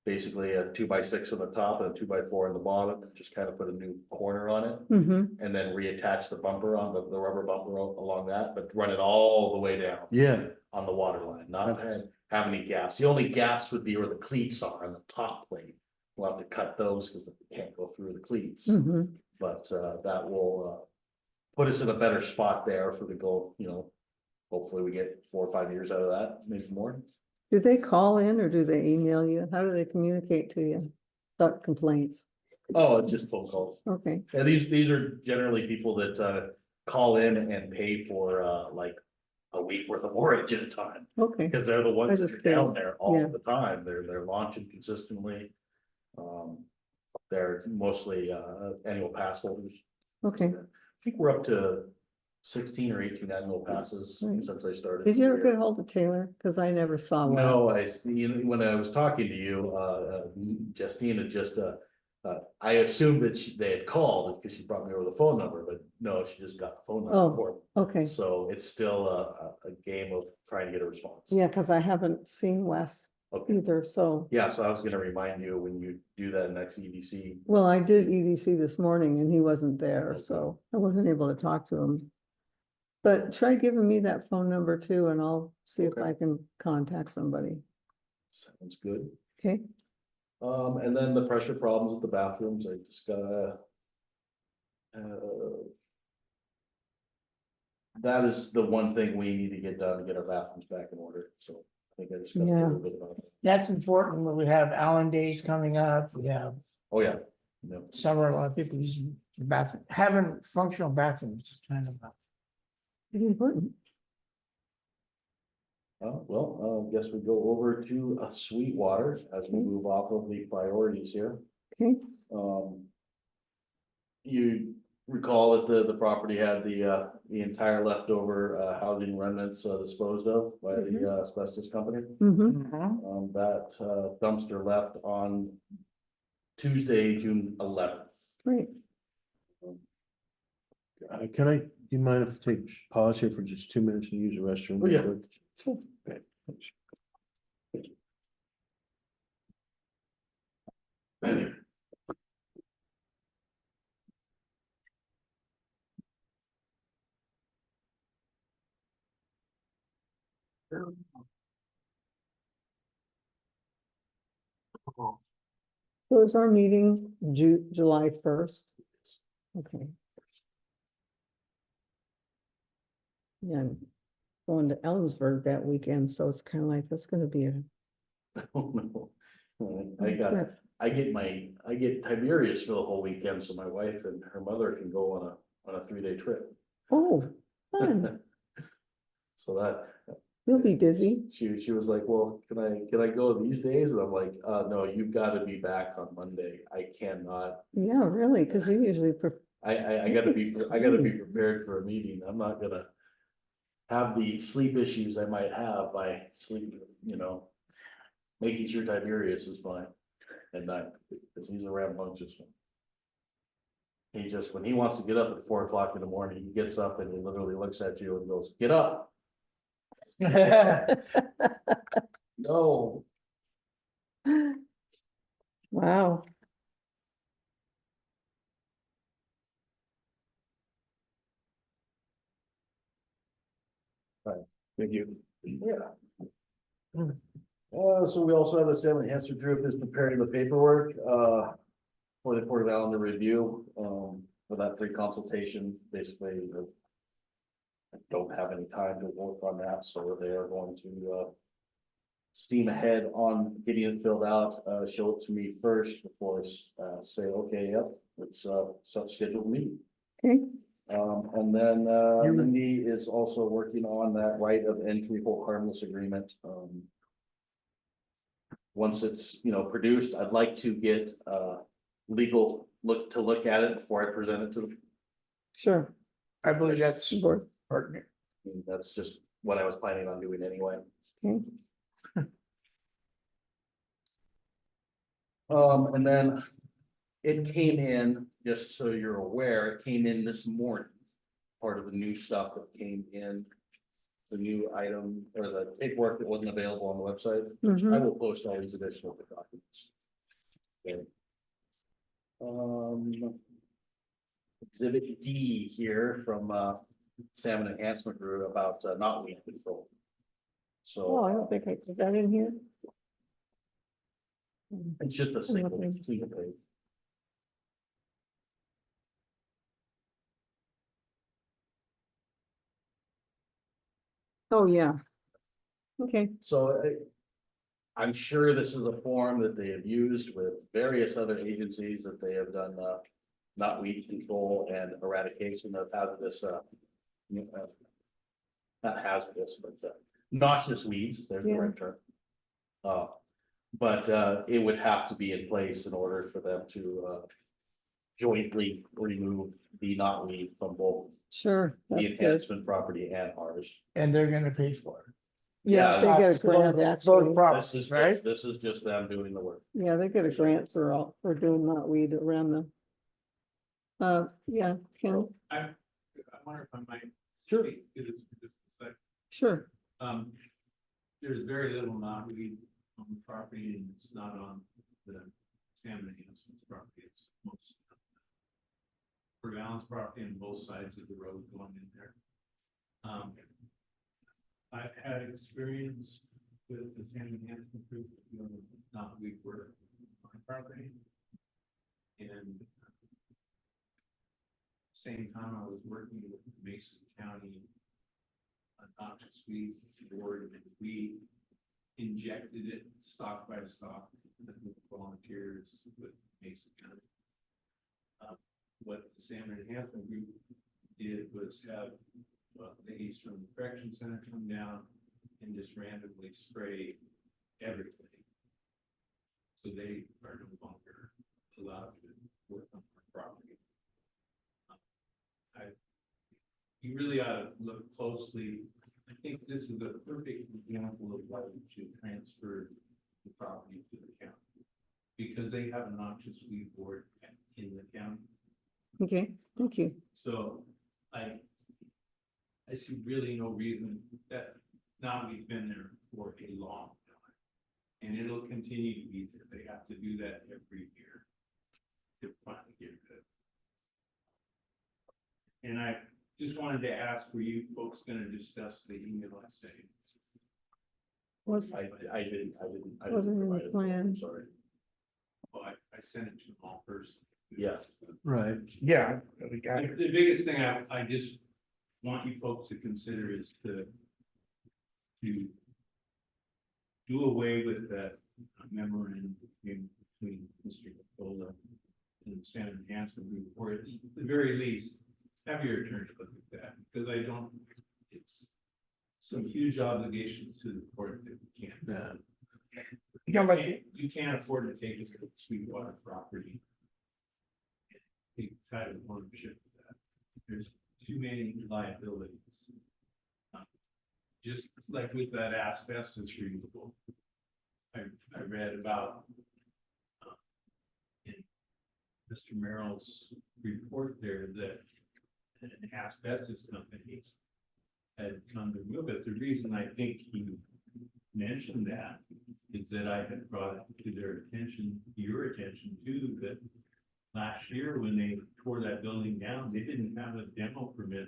basically a 2x6 on the top and a 2x4 on the bottom, and just kind of put a new corner on it. And then reattach the bumper on the rubber bumper along that, but run it all the way down Yeah, on the water line, not have any gaps. The only gaps would be where the cleats are on the top plate. We'll have to cut those because they can't go through the cleats, but that will put us in a better spot there for the goal, hopefully we get 4 or 5 years out of that, maybe more. Do they call in or do they email you? How do they communicate to you about complaints? Oh, just phone calls. Okay, Yeah, these are generally people that call in and pay for like a week worth of mortgage at a time. okay, Because they're the ones that just are down curious. there all Yeah. the time. They're launching consistently. They're mostly annual pass holders. okay. I think we're up to 16 or 18 annual passes Right. since I started. Did you ever here. get a hold of Taylor? Cause I never saw one. No, when I was talking to you, Justina I assumed that they had called because she brought me over the phone number, but no, she just got the phone number. Oh, for me. Okay, So it's still a game of trying to get a response. yeah, cause I haven't seen Wes Okay. either, so. Yeah, so I was gonna remind you when you do that next EDC. Well, I did EDC this morning and he wasn't there, so I wasn't able to talk to him. But try giving me that phone number too, and I'll see if Okay. I can contact somebody. Sounds good. Okay, And then the pressure problems at the bathrooms, I just gotta. That is the one thing we need to get done to get our bathrooms back in order, so I think I discussed a Yeah. little bit about it. That's important when we have Allen days coming up, we have Oh, yeah. No. summer, a lot of people using the bathroom, having functional bathrooms is kind of. pretty important. Well, I guess we go over to Sweetwater as we Okay. move off of the priorities here. Okay, You recall that the property had the entire leftover housing remnants disposed of by the asbestos company. That dumpster left on Tuesday, June 11th. great. do you mind if I take pause here for just 2 minutes and use the restroom? Oh, yeah. real quick? Okay, thanks. So is our meeting July 1st? Okay. Yeah, I'm going to Ellensburg that weekend, so it's kind of like, that's gonna be a. Oh, no. I get Tiberius for the whole weekend, so my wife and her mother can go on a 3-day trip. Oh, fun. So that. You'll be busy. She was like, well, can I go these days? And I'm like, no, you've got to be back on Monday. I cannot. Yeah, really, because you usually. I gotta be prepared for a meeting. I'm not gonna have the sleep issues I might have by sleeping, making sure Tiberius is fine at night, because he's a rambunctious one. He just, when he wants to get up at 4 o'clock in the morning, he gets up and he literally looks at you and goes, get up. No. Wow. So we also have the Salmon Enhancement Group is preparing the paperwork, for the Port of Allen to review, for that free consultation, basically. I don't have any time to work on that, so they are going to, steam ahead on getting it filled out, show it to me first before I say, okay, yep, it's, such scheduled meeting. Okay. And then, Lindy is also working on that right of entry hold harmless agreement, once it's, produced, I'd like to get, legal look at it before I present it to them. Sure. I believe that's Board. pertinent. That's just what I was planning on doing anyway. Okay. And then it came in, just so you're aware, it came in this morning. Part of the new stuff that came in, the new item or the paperwork that wasn't available on the website. Mhm. I will post all these additional documents. Okay. Exhibit D here from Salmon Enhancement Group about knotweed control. Oh, I So don't think I put that in here. it's just a single page. Oh, yeah. Okay. So I'm sure this is a form that they have used with various other agencies that they have done knotweed control and eradication of hazardous not hazardous, but noxious weeds, there's the Yeah. right term. But it would have to be in place in order for them to jointly remove the knotweed from both Sure. the That's good. enhancement property and ours. And they're gonna pay for it. Yeah, they get a grant Both actually. This properties, is, right? this is just them doing the work. Yeah, they get a grant for doing knotweed around them. Yeah, Ken, I wonder if I might. Sure. speak to this for just a sec. sure. There's very little knotweed on the property and it's not on the salmon enhancement property. It's most. For Allen's property on both sides of the road going in there. I've had experience with the salmon enhancement group doing knotweed work on my property. And same time I was working with Mason County noxious weeds board, and we injected it stock by stock with volunteers with Mason County. What the salmon enhancement group did was have ladies from the correction center come down and just randomly spray everything. So they are no longer allowed to work on our property. You really ought to look closely. I think this is a perfect example of why you should transfer the property to the county. Because they have a noxious weed board in the county. Okay, thank you. So I see really no reason that now we've been there for a long time. And it'll continue to be there. They have to do that every year to finally get rid of it. And I just wanted to ask, were you folks gonna discuss the email I sent? Was, I didn't Wasn't in the provide it. plan. Sorry. Well, I sent it to them all first. Yeah. Right. Yeah, we got it. The biggest thing I just want you folks to consider is to do away with that memorandum between Mr. Nicola and the Salmon Enhancement Group, or at the very least, have your attorney look at that, because I don't, it's some huge obligations to the court that we can't. Yeah. You know, like, You can't afford to take this to Sweetwater property. Take title ownership of that. There's too many liabilities. Just like with that asbestos removal. I read about in Mr. Merrill's report there that an asbestos company had come to remove it. The reason I think he mentioned that is that I had brought it to their attention, your attention too, that last year when they tore that building down, they didn't have a demo permit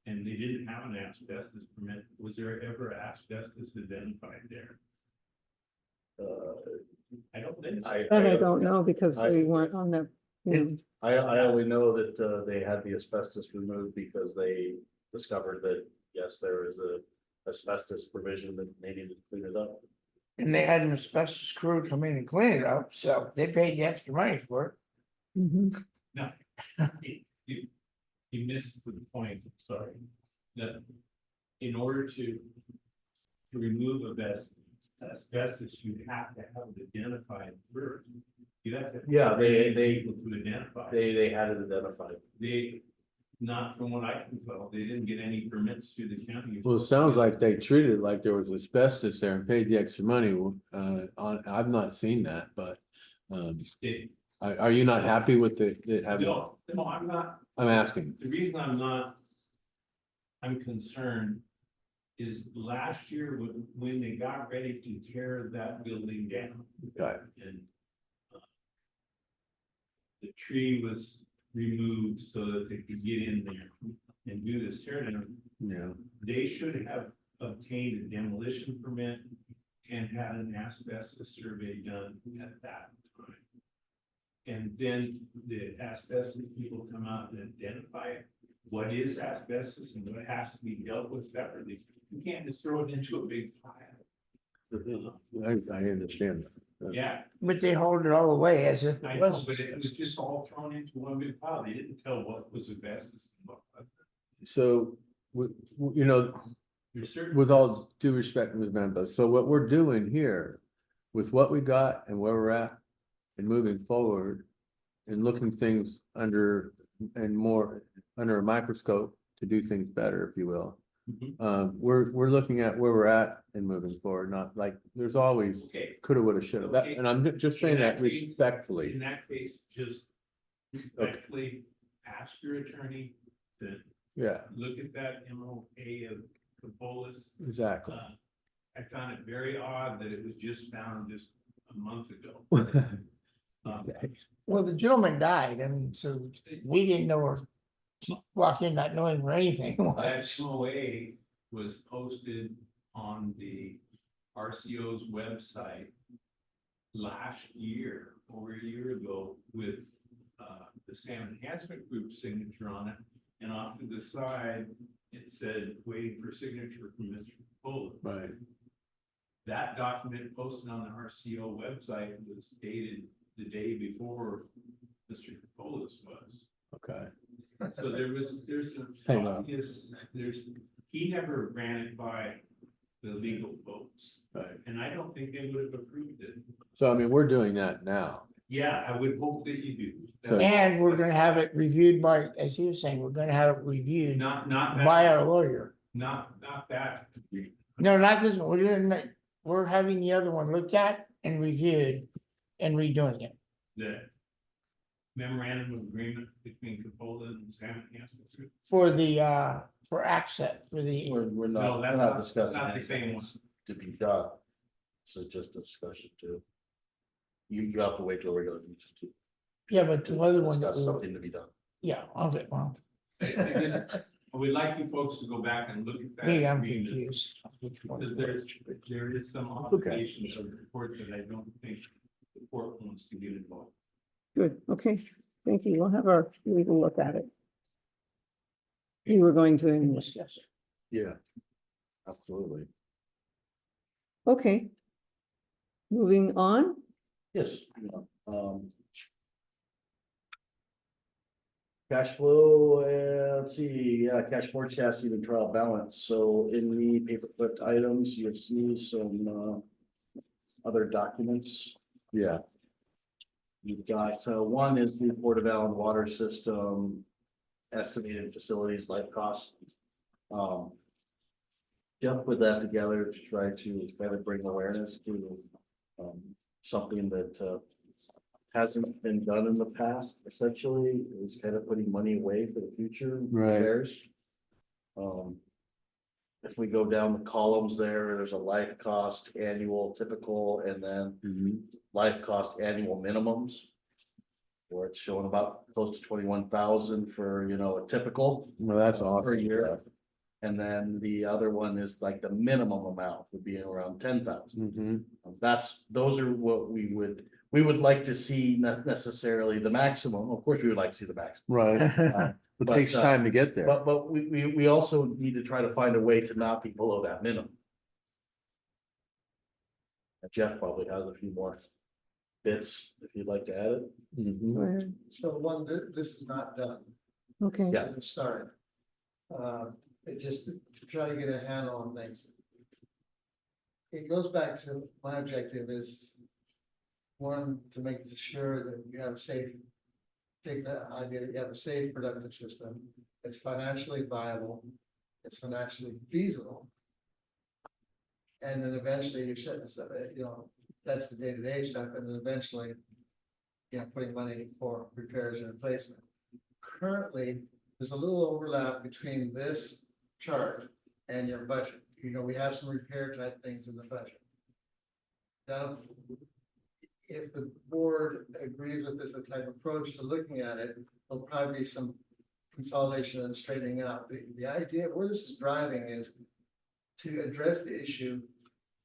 and they didn't have an asbestos permit. Was there ever asbestos identified there? I don't think. That I don't know because I- we weren't on the, you know, I only know that, they had the asbestos removed because they discovered that, yes, there is a asbestos provision that they needed to clean it up. And they had an asbestos crew come in and clean it up, so they paid the extra money for it. mhm. No. You, you missed the point, sorry, that in order to remove asbestos, you have to have it identified first. You have to. Yeah, they- People to identify. They had it identified. They, not from what I can tell, they didn't get any permits through the county. Well, it sounds like they treated it like there was asbestos there and paid the extra money, I've not seen that, but. It- Are you not happy with it having, No, no, I'm not. I'm asking, The reason I'm concerned is last year when they got ready to tear that building down. Right. And the tree was removed so that they could get in there and do this tear down. yeah, They should have obtained a demolition permit and had an asbestos survey done at that time. And then the asbestos people come out and identify what is asbestos and what has to be dealt with separately. You can't just throw it into a big pile. I understand that. Yeah, But they hold it all away as if I it know, was. but it was just all thrown into one big pile. They didn't tell what was asbestos. And what wasn't. So, you know, There's certain- with all due respect, Ms. Mendoza, so what we're doing here, with what we got and where we're at, and moving forward, and looking things under, and more, under a microscope to do things better, if you will. Mhm. We're looking at where we're at and moving forward, not like, there's always Okay, coulda, woulda, shoulda, that, and I'm just saying that In respectfully. that case, just respectfully ask your attorney to Yeah, look at that MOA of Capolis. exactly. I found it very odd that it was just found just a month ago. Okay. Well, the gentleman died, I mean, so we didn't know or walk in not knowing where anything That was. MOA was posted on the RCO's website last year, over a year ago, with the Salmon Enhancement Group signature on it. And off to the side, it said, waiting for signature from Mr. Capola. Right, That document posted on the RCO website was dated the day before Mr. Capola's was. okay. So there's an Hang on. obvious, he never ran it by the legal folks. Right. And I don't think they would have approved it. So I mean, we're doing that now. Yeah, I would hope that you do. So- And we're gonna have it reviewed by, as he was saying, we're gonna have it reviewed Not by that, our lawyer. not that. No, not this one, we're having the other one looked at and reviewed and redoing it. The memorandum of agreement between Capola and Salmon Enhancement Group. For the, for access, for the, We're No, not, that's we're not not- discussing that's not the same anything that's to be done. This is just a discussion too. You have to wait till we're gonna need to. yeah, but the other one that Discuss we, something to be done. yeah, okay, well, I would like you folks to go back and look at that. maybe I'm agreement. confused. Which one Because it was. there is some obligations of the report that I don't think the court wants to get involved. Good, okay, thank you. We'll have our legal look at it. You were going to anyway. Discuss it. Yeah. Absolutely. Okay. Moving on, Yes. Cash flow, let's see, yeah, cash forecast, even trial balance, so in the paper clipped items, you'll see some other documents. Yeah, You've got, one is the Port of Allen water system estimated facilities life costs. Jeff put that together to try to kind of bring awareness to something that hasn't been done in the past, essentially, is kind of putting money away for the future Right. repairs. If we go down the columns there's a life cost, annual, typical, and then mhm, life cost annual minimums. Where it's showing about close to 21,000 for, a typical. well, that's Per awesome. year. Jeff. And then the other one is like the minimum amount would be around 10,000. Mhm. Those are what we would like to see, not necessarily the maximum. Of course, we would like to see the maximum. Right, Uh, it But, takes time to get there. But we also need to try to find a way to not be below that minimum. Jeff probably has a few more bits, if you'd like to add it. Mhm. Go ahead. So one, this is not done. Okay. Yeah. Hasn't started. It just to try to get a handle on things. It goes back to my objective is one, to make sure that you have a safe, take the idea that you have a safe, productive system. It's financially viable, it's financially feasible. And then eventually you should, that's the day-to-day stuff, and then eventually, putting money for repairs and replacement. Currently, there's a little overlap between this chart and your budget. We have some repair type things in the budget. Now, if the board agrees with this type of approach to looking at it, there'll probably be some consolidation and straightening out. The idea where this is driving is to address the issue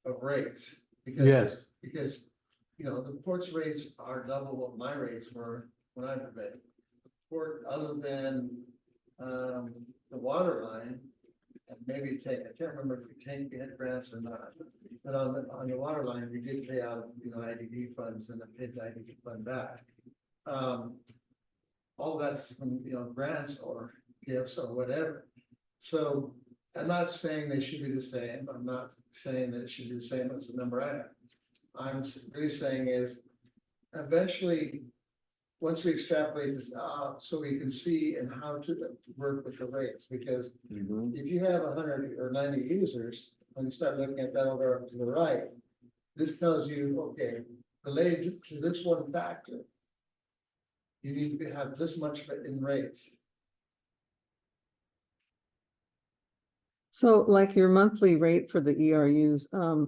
of rates. Yes. Because, the port's rates are double what my rates were when I permitted. Port, other than, the water line, and maybe I can't remember if we had grants or not. But on the water line, we did pay out, IDB funds and then paid the IDB fund back. All that's from, grants or gifts or whatever. So I'm not saying they should be the same. I'm not saying that it should be the same as the number I have. I'm really saying is eventually, once we extrapolate this out, so we can see and how to work with the rates, because Mhm. if you have 100 or 90 users, when you start looking at that over to the right, this tells you, okay, related to this one factor, you need to have this much in rates. So like your monthly rate for the ERUs,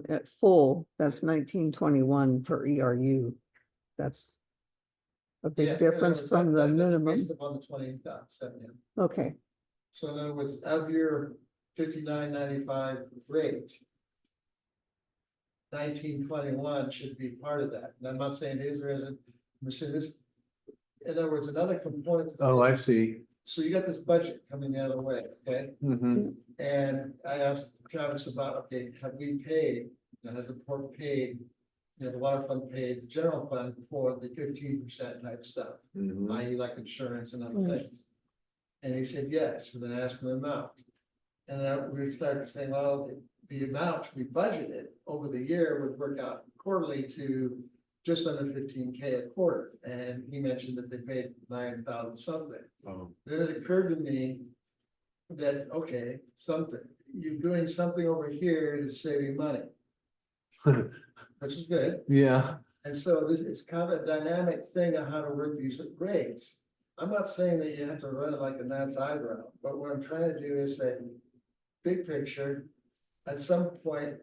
at full, that's 1921 per ERU. That's a Yeah, big in other difference words, from the that's minimum. based upon the 20.7. Okay, So in other words, of your 59.95 rate, 1921 should be part of that. And I'm not saying it is or isn't. I'm saying this. In other words, another component. Oh, I see. So you got this budget coming the other way, okay? Mhm. And I asked Travis about, okay, have we paid, has the port paid, the water fund paid, the general fund for the 15% type stuff, Mhm. i.e. like insurance and other Mm. things. And he said, yes, and then I asked him the amount. And then we started saying, well, the amount we budgeted over the year would work out quarterly to just under 15K a quarter. And he mentioned that they paid 9,000 something. Oh. Then it occurred to me that, okay, you're doing something over here to saving money, which is good. Yeah. And so this is kind of a dynamic thing on how to work these rates. I'm not saying that you have to run it like a gnat's eyebrow, but what I'm trying to do is say, big picture, at some point,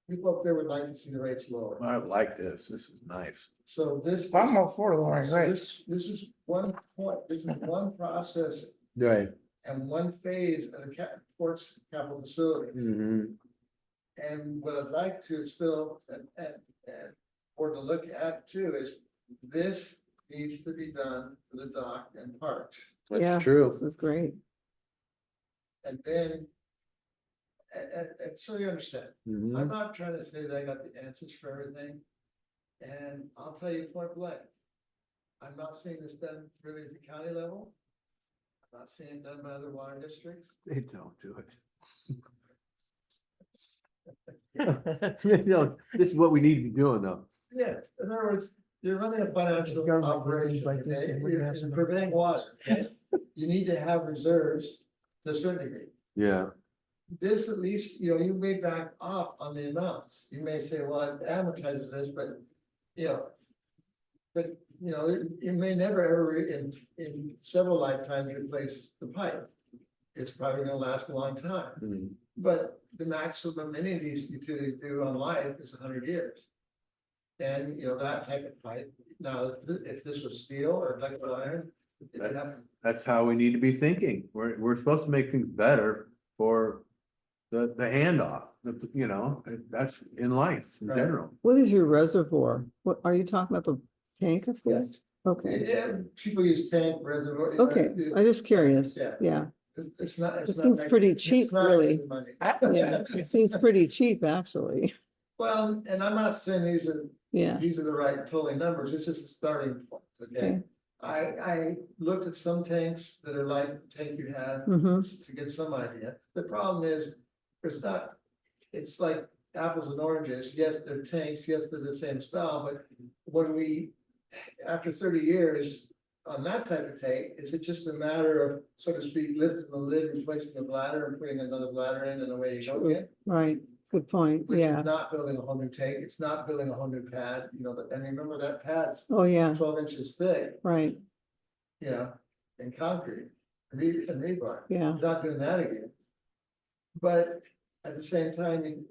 people up there would like to see the rates lower. I like this. This is nice. So this. I'm all for lowering So rates. this is one point, this is one process Right. and one phase of the port's capital facility. Mhm. And what I'd like to still, or to look at too, is this needs to be done for the dock and parks. yeah, That's true. this is great. And then, and so you understand, I'm Mhm. not trying to say that I got the answers for everything. And I'll tell you point blank, I'm not seeing this done really at the county level. I'm not seeing it done by other water districts. They don't do it. You know, this is what we need to be doing though. Yes, in other words, you're running a financial Government would do things operation, like this, okay? and we have You're some- preventing water, okay? You need to have reserves to a certain degree. Yeah. This at least, you may back off on the amounts. You may say, well, it amortizes this, but, you may never ever in several lifetimes replace the pipe. It's probably gonna last a long time. Mhm. But the maximum any of these utilities do on life is 100 years. And, that type of pipe, now, if this was steel or ductile iron, it'd have, That's how we need to be thinking. We're supposed to make things better for the handoff, that's in life in Right. general. What is your reservoir? What, are you talking about the tank up there? Yes. Okay, Yeah, people use tank reservoir. okay, I'm just curious, Yeah. yeah, It's not. It seems pretty cheap, really. Money. yeah, it seems pretty cheap, actually, Well, and I'm not saying yeah, these are the right totally numbers, this is the starting point, okay? Okay. I looked at some tanks that are like the tank you have to get some idea. The problem is, there's not, it's like apples and oranges. Yes, they're tanks, yes, they're the same style, but when we, after 30 years on that type of tank, is it just a matter of, so to speak, lifting the lid, replacing the bladder and putting another bladder in and away you go True. again? right, good point, Which yeah, is not building a whole new tank, it's not building a whole new pad, and remember that pad's oh, yeah, 12 inches thick, right, in concrete, and rebar. yeah, You're not doing that again. But at the same time,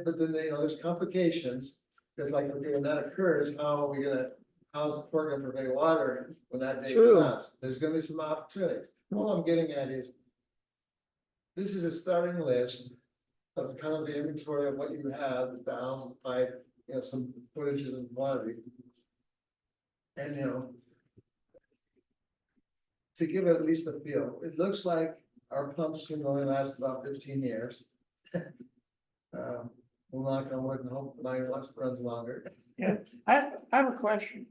but then, there's complications, because like, okay, when that occurs, how's the port gonna purvey water when that day True. comes? There's gonna be some opportunities. All I'm getting at is, this is a starting list of kind of the inventory of what you have, the valves, the pipe, some footages and quantity. And, to give it at least a feel, it looks like our pumps can only last about 15 years. We'll knock on wood and hope mine runs longer. I have a question.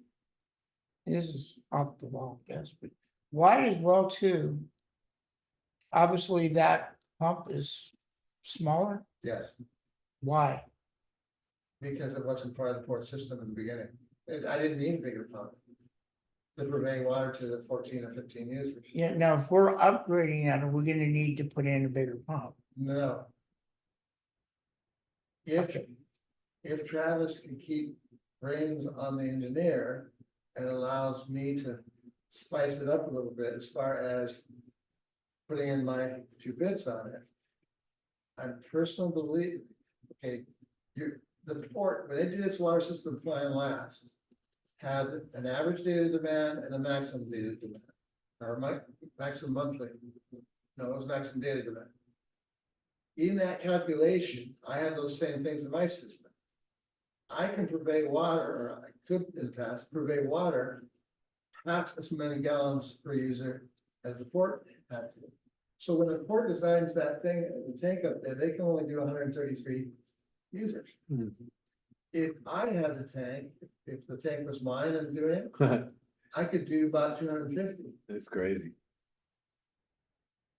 This is off the wall, I guess, but why is well two? Obviously, that pump is smaller, Yes, why? because it wasn't part of the port system in the beginning. I didn't need a bigger pump to purvey water to the 14 or 15 users. Yeah, now if we're upgrading that, are we gonna need to put in a bigger pump? No. If, Okay. if Travis can keep reins on the engineer and allows me to spice it up a little bit as far as putting in my 2 bits on it. I personally believe, okay, the port, when it did its water system plan last, had an average daily demand and a maximum daily demand, or maximum monthly. No, it was maximum daily demand. In that calculation, I have those same things in my system. I can purvey water, or I could in the past purvey water half as many gallons per user as the port had to. So when the port designs that thing, the tank up there, they can only do 133 users. If I had the tank, if the tank was mine and doing it, I could do about 250. It's crazy.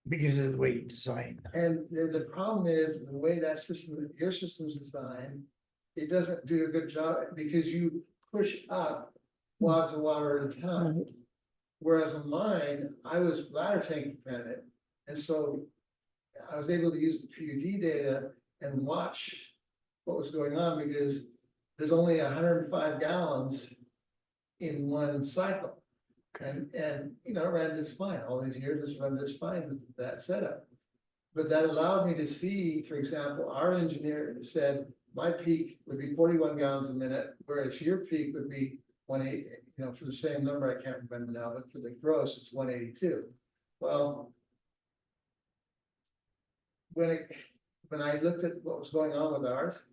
Because of the way you design. And the problem is the way that system, your system's designed, it doesn't do a good job because you push up wads of water at a time. right, Whereas in mine, I was bladder tank dependent. And so I was able to use the PUD data and watch what was going on because there's only 105 gallons in one cycle. And it ran just fine. All these years it's run just fine with that setup. But that allowed me to see, for example, our engineer said my peak would be 41 gallons a minute, whereas your peak would be 180, for the same number, I can't remember now, but for the gross, it's 182. Well, when I looked at what was going on with ours,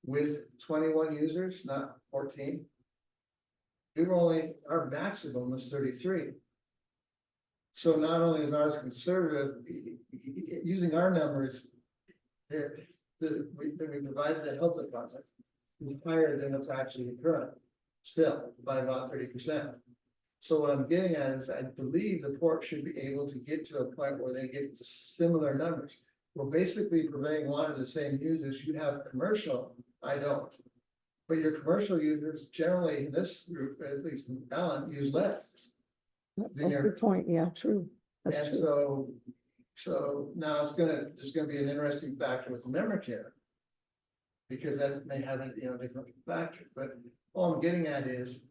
with 21 users, not 14, our maximum was 33. So not only is ours conservative, using our numbers, we provided the health deposit is higher than what's actually current, still by about 30%. So what I'm getting at is I believe the port should be able to get to a point where they get to similar numbers. We're basically purveying water to the same users. You have commercial, I don't. But your commercial users generally in this group, at least in Allyn, use less. that's a good point, yeah, true, that's And true, so now there's gonna be an interesting factor with memory care. Because that may have a different factor, but all I'm getting at is.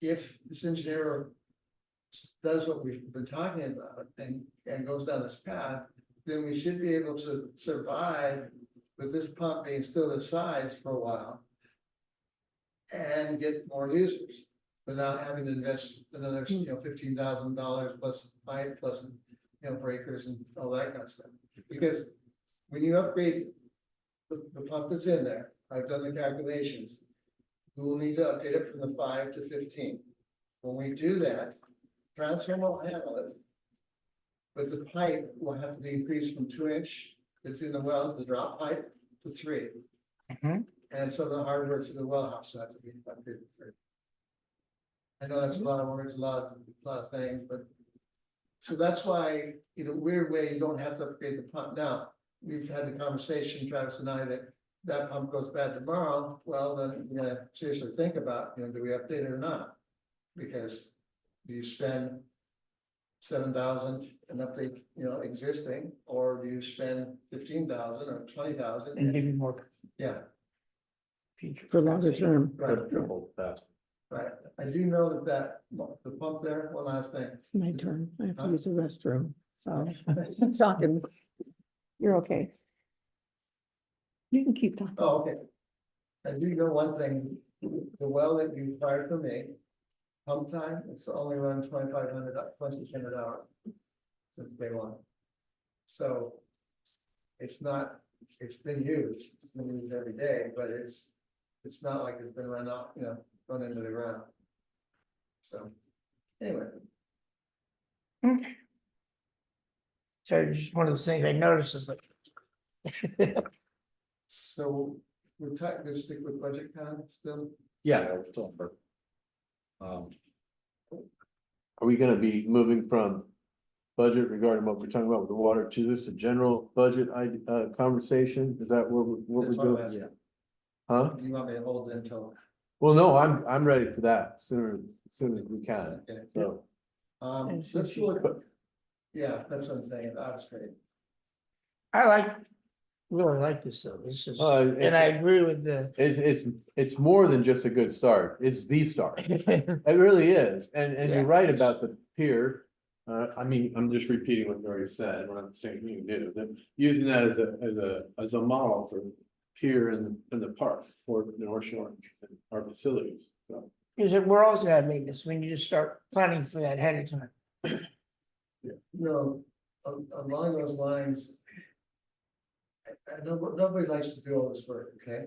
If this engineer does what we've been talking about and goes down this path, then we should be able to survive with this pump being still the size for a while. And get more users without having to invest another $15,000 plus pipe plus breakers and all that kind of stuff. Because when you upgrade the pump that's in there, I've done the calculations. We will need to update it from the 5 to 15. When we do that, transformer will handle it. But the pipe will have to be increased from 2-inch that's in the well, the drop pipe, to 3. Mhm. And some of the hardware to the well house will have to be upgraded to 3. I know that's a lot of words, a lot of things, but. So that's why, in a weird way, you don't have to upgrade the pump. Now, we've had the conversation, Travis and I, that pump goes bad tomorrow, well, then, you gotta seriously think about, do we update it or not? Because do you spend 7,000 and update, existing, or do you spend 15,000 or 20,000? And give you more Yeah, feature. For longer capacity. term. right, Triple fast. right. I do know that the pump there, one last thing. It's my turn. I have to Huh? use the restroom, so I'm talking. You're okay. You can keep talking. Oh, okay. I do know one thing, the well that you fired for me, pump time, it's only run 2,600 hours since day one. So it's not, it's been used every day, but it's not like it's been run off, run into the ground. So, anyway, So it's just one of those things I noticed is like. so we're gonna stick with budget kind of still. Yeah, we're still. Are we gonna be moving from budget regarding what we're talking about with the water to this, a general budget conversation? Is that what we're That's what I'm doing? asking. Huh? Do you want me to hold it until? Well, no, I'm ready for that sooner as we can, Okay. so. And Let's since look. Yeah, that's what I'm saying, that's great. I really like this though, this is, it- and I agree with the. It's more than just a good start, it's the start. It really is, and Yeah. you're right about the pier. I mean, I'm just repeating what you already said, what I'm saying, you knew, that using that as a model for pier in the parks, or the North Shore, and our facilities, so. Because we're always gonna have maintenance, we need to start planning for that ahead of time. Along those lines. I know nobody likes to do all this work, okay?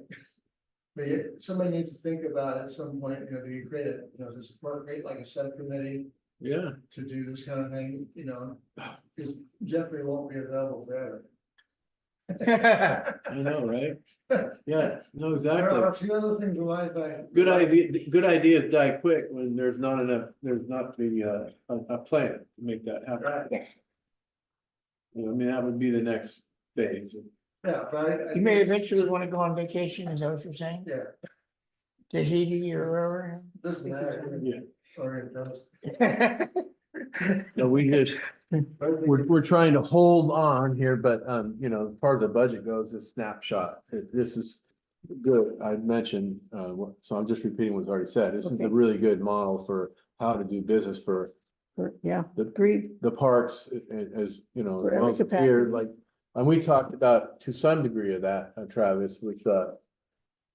But somebody needs to think about at some point, do you create to support rate like a subcommittee Yeah. to do this kind of thing, because Jeffrey won't be available forever. I know, right? Yeah, no, There are exactly. a few other things relied by. Good ideas die quick when there's not a plan to make that happen. Right, I mean, that would be the next phase. yeah, but I You may think eventually wanna go on vacation, is that what you're saying? yeah, Tahiti or wherever? doesn't matter. Yeah. Or it does. No, we're trying to hold on here, but, as far as the budget goes, a snapshot, this is good. I mentioned, so I'm just repeating what's already said. This is Okay. a really good model for how to do business for Yeah, the agreed. the parks, as, For every well as the capacity. pier, like, and we talked about to some degree of that, Travis, with,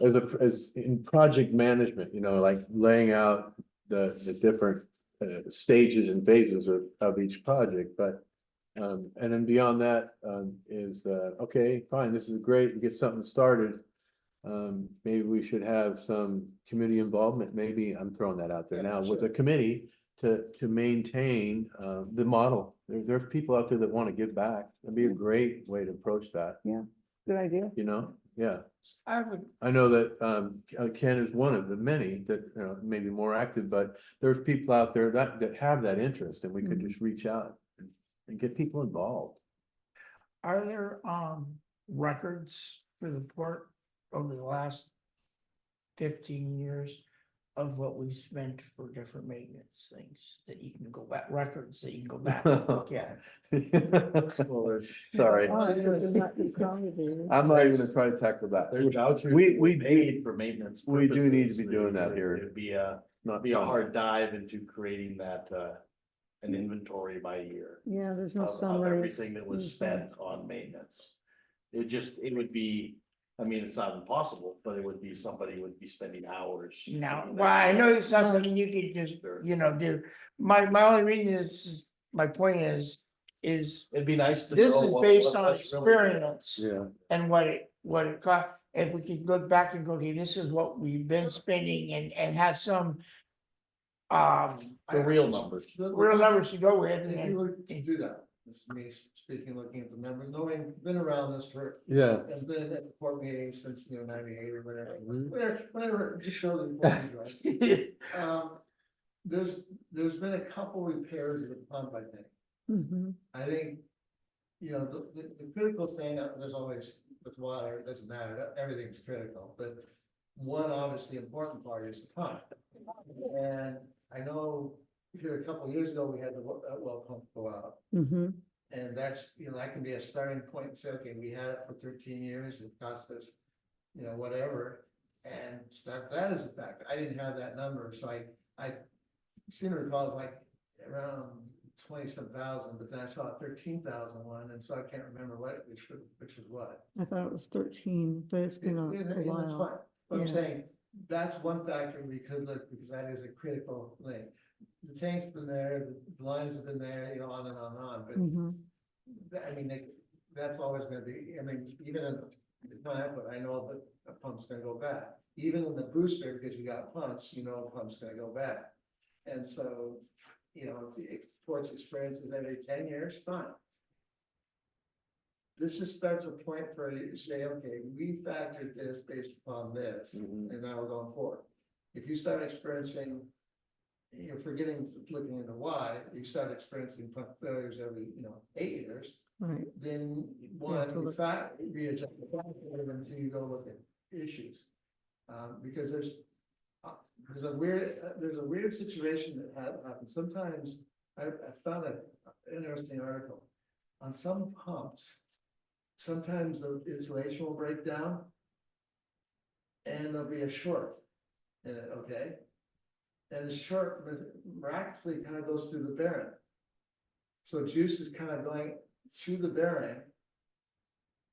as in project management, like laying out the different stages and phases of each project, but and then beyond that, is, okay, fine, this is great, we get something started. Maybe we should have some community involvement, maybe, I'm throwing that out there Yeah, now, with sure. a committee to maintain, the model. There's people out there that want to give back, that'd be a great way to approach that, Good idea. yeah. I would, I know that Ken is one of the many that may be more active, but there's people out there that have that interest, and we could Mhm. just reach out and get people involved. are there records for the port over the last 15 years? Of what we spent for different maintenance things that you can go back, records that you can go back and look at. Well, sorry, Oh, this is not consolidated. I'm not even gonna try to tackle that. There's vouchers. We paid for maintenance. we do need to purposes. be doing that here. It'd be a Not be a fun. hard dive into creating that an inventory by year. Yeah, there's no Of summary. everything that was spent on maintenance. It would be, I mean, it's not impossible, but it would be, somebody would be spending hours. Now, doing well, I that. know it's not something you could just, do. My only reason is, my point is, is, It'd be nice to. this know is what- based on what's really- experience. Yeah, And what it cost, if we could look back and go, okay, this is what we've been spending and have some. The real numbers. Real numbers to go with, and If you then, were to do that, this is me speaking, looking at the numbers, knowing, been around this for, yeah. has been at the court meetings since, 98 or whatever. Mhm. Whatever, just show the importance, right? There's been a couple repairs of the pump, I think. I think, the critical thing, there's always, with water, it doesn't matter, everything's critical, but one obviously important part is the pump. And I know here a couple of years ago, we had the well pump go out. And that's, that can be a starting point and say, okay, we had it for 13 years, it cost us, whatever. And start that as a factor. I didn't have that number, so I seem to recall it's like around 20-some thousand, but then I saw 13,000 one, and so I can't remember which was what. I thought it was 13, but it's been a And that's while. fine. But I'm Yeah. saying, that's one factor we could look, because that is a critical link. The tank's been there, the lines have been there, on and on and on, but Mhm. that's always gonna be, even in the plant, but I know that a pump's gonna go bad. Even in the booster, because you got pumps, a pump's gonna go bad. And so, if the exports experiences every 10 years, fine. This just starts a point where you say, okay, we factored this based upon this, Mhm. and now we're going forward. If you start experiencing, looking into why, you start experiencing pump failures every, 8 years, Right, then have to in look. fact, readjust the factor until you go look at issues. Because there's a weird situation that happens. Sometimes I found an interesting article on some pumps. Sometimes the insulation will break down. And there'll be a short in it, okay? And the short miraculously kind of goes through the bearing. So juice is kind of going through the bearing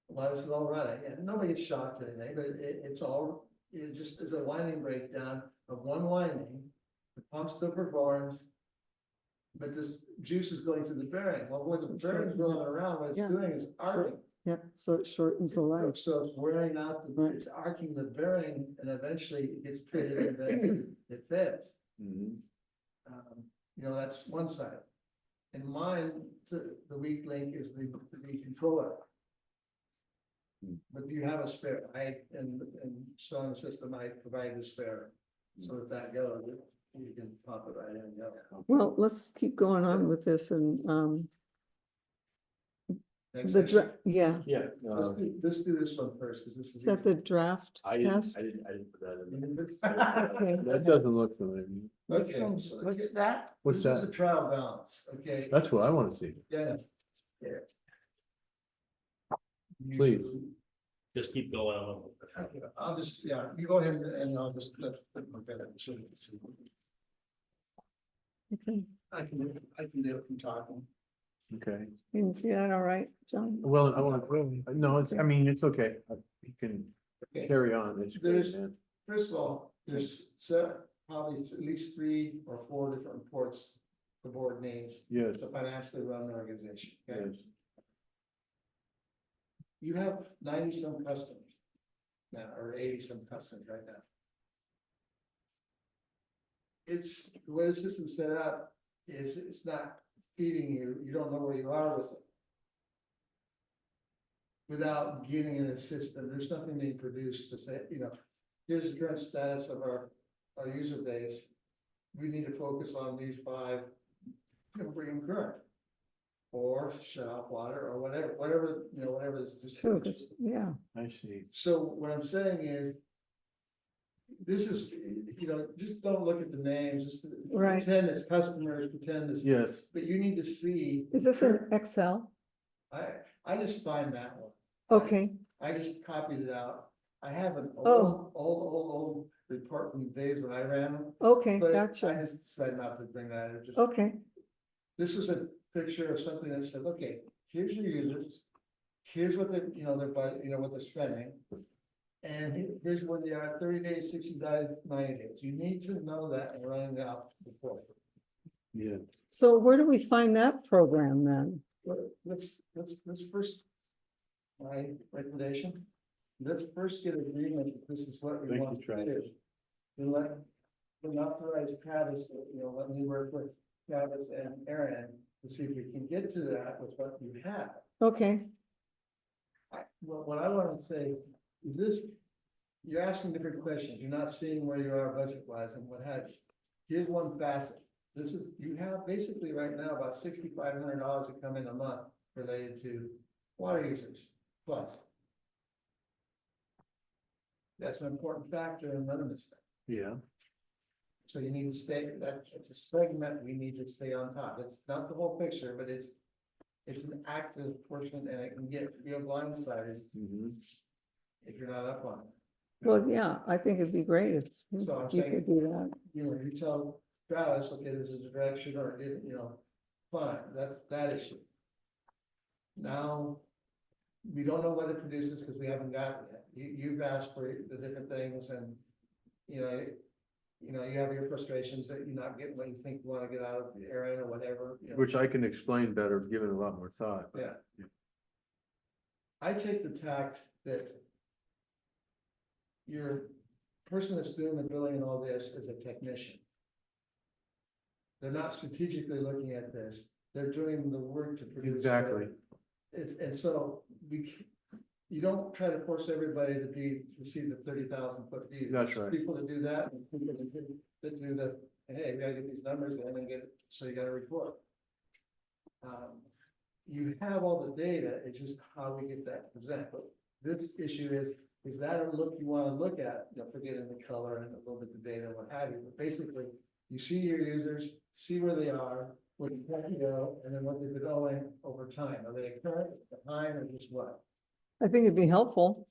while this is all running, and nobody gets shocked or anything, but it just is a winding breakdown of one winding. The pump still performs, but this juice is going through the bearing. Well, when the bearing's rolling around, what it's Yeah. doing is arcing. yeah, so it shortens the life. So it's wearing out, Right. it's arcing the bearing, and eventually it gets pitted and then it fails. Mhm. That's one side. And mine, the weak link is the controller. But you have a spare, and selling the system, I provide the spare, so that goes, you can pop it right in and go. Well, let's keep going on with this and, Next the, section. yeah, Yeah, Let's do this one first, because this is is. that the draft I didn't, test? I didn't put that in. Okay. That doesn't look familiar. Okay, what's that? What's this is that? a trial balance, okay? That's what I wanna see. Yeah. Please. Just keep going on. I'll just, you go ahead and I'll just look at it, so you can see. Okay, I can do it from talking. Okay. you can see that all right, John? Well, no, it's okay. You can Okay. carry on. It's great, There's- man. First of all, there's probably at least 3 or 4 different reports the board needs Yes, to financially run the organization, okay? yes. You have 90-some customers now, or 80-some customers right now. It's, the way the system's set up is it's not feeding you don't know where you are with it. Without getting in the system, there's nothing being produced to say, here's the current status of our user base. We need to focus on these 5, bring them current. Or shut off water or whatever, whatever this. Sure, 'cause- yeah, I see. So what I'm saying is. This is, just don't look at the names, just Right. pretend it's customers, pretend it's. Yes, But you need to see, is this an Excel? I just find that one. Okay, I just copied it out. I have an Oh. old report from the days when I ran them. okay, But I gotcha, just decided not to bring that, it just. okay, This was a picture of something that said, okay, here's your users. Here's what they, what they're spending. And here's where they are, 30 days, 60 days, 90 days. You need to know that and running the report. yeah. so where do we find that program then? let's first. My recommendation, let's first get agreement, that this is what we Thank want you, to Travis. do. And authorize Travis, let me work with Travis and Aaron to see if we can get to that with what you have. Okay, What I want to say is this, you're asking different questions, you're not seeing where you are budget wise and what have you. Here's one facet, this is, you have basically right now about $6,500 that come in a month related to water users plus. That's an important factor in running this thing. Yeah, So you need to stay, that, it's a segment we need to stay on top. It's not the whole picture, but it's an active portion and it can get real blindsided if you're not up on it. well, yeah, I think it'd be great if So I'm you saying- could do that. You tell Travis, okay, this is a direction or, fine, that's that issue. Now, we don't know what it produces because we haven't got it yet. You've asked for the different things and, you have your frustrations that you're not getting what you think you want to get out of the area or whatever. which I can explain better, given a lot more thought. Yeah. I take the tact that your person that's doing the billing and all this is a technician. They're not strategically looking at this, they're doing the work to produce. Exactly. And so you don't try to force everybody to see the 30,000 foot view. That's There's right. people that do that, and people that do the, hey, we gotta get these numbers and then get it, so you gotta report. You have all the data, it's just how we get that to present, but this issue is that a look you wanna look at, forgetting the color and a little bit of data, what have you, but basically, you see your users, see where they are, what you have to go, and then what they've been going over time, are they current, behind, or just what? I think it'd be helpful.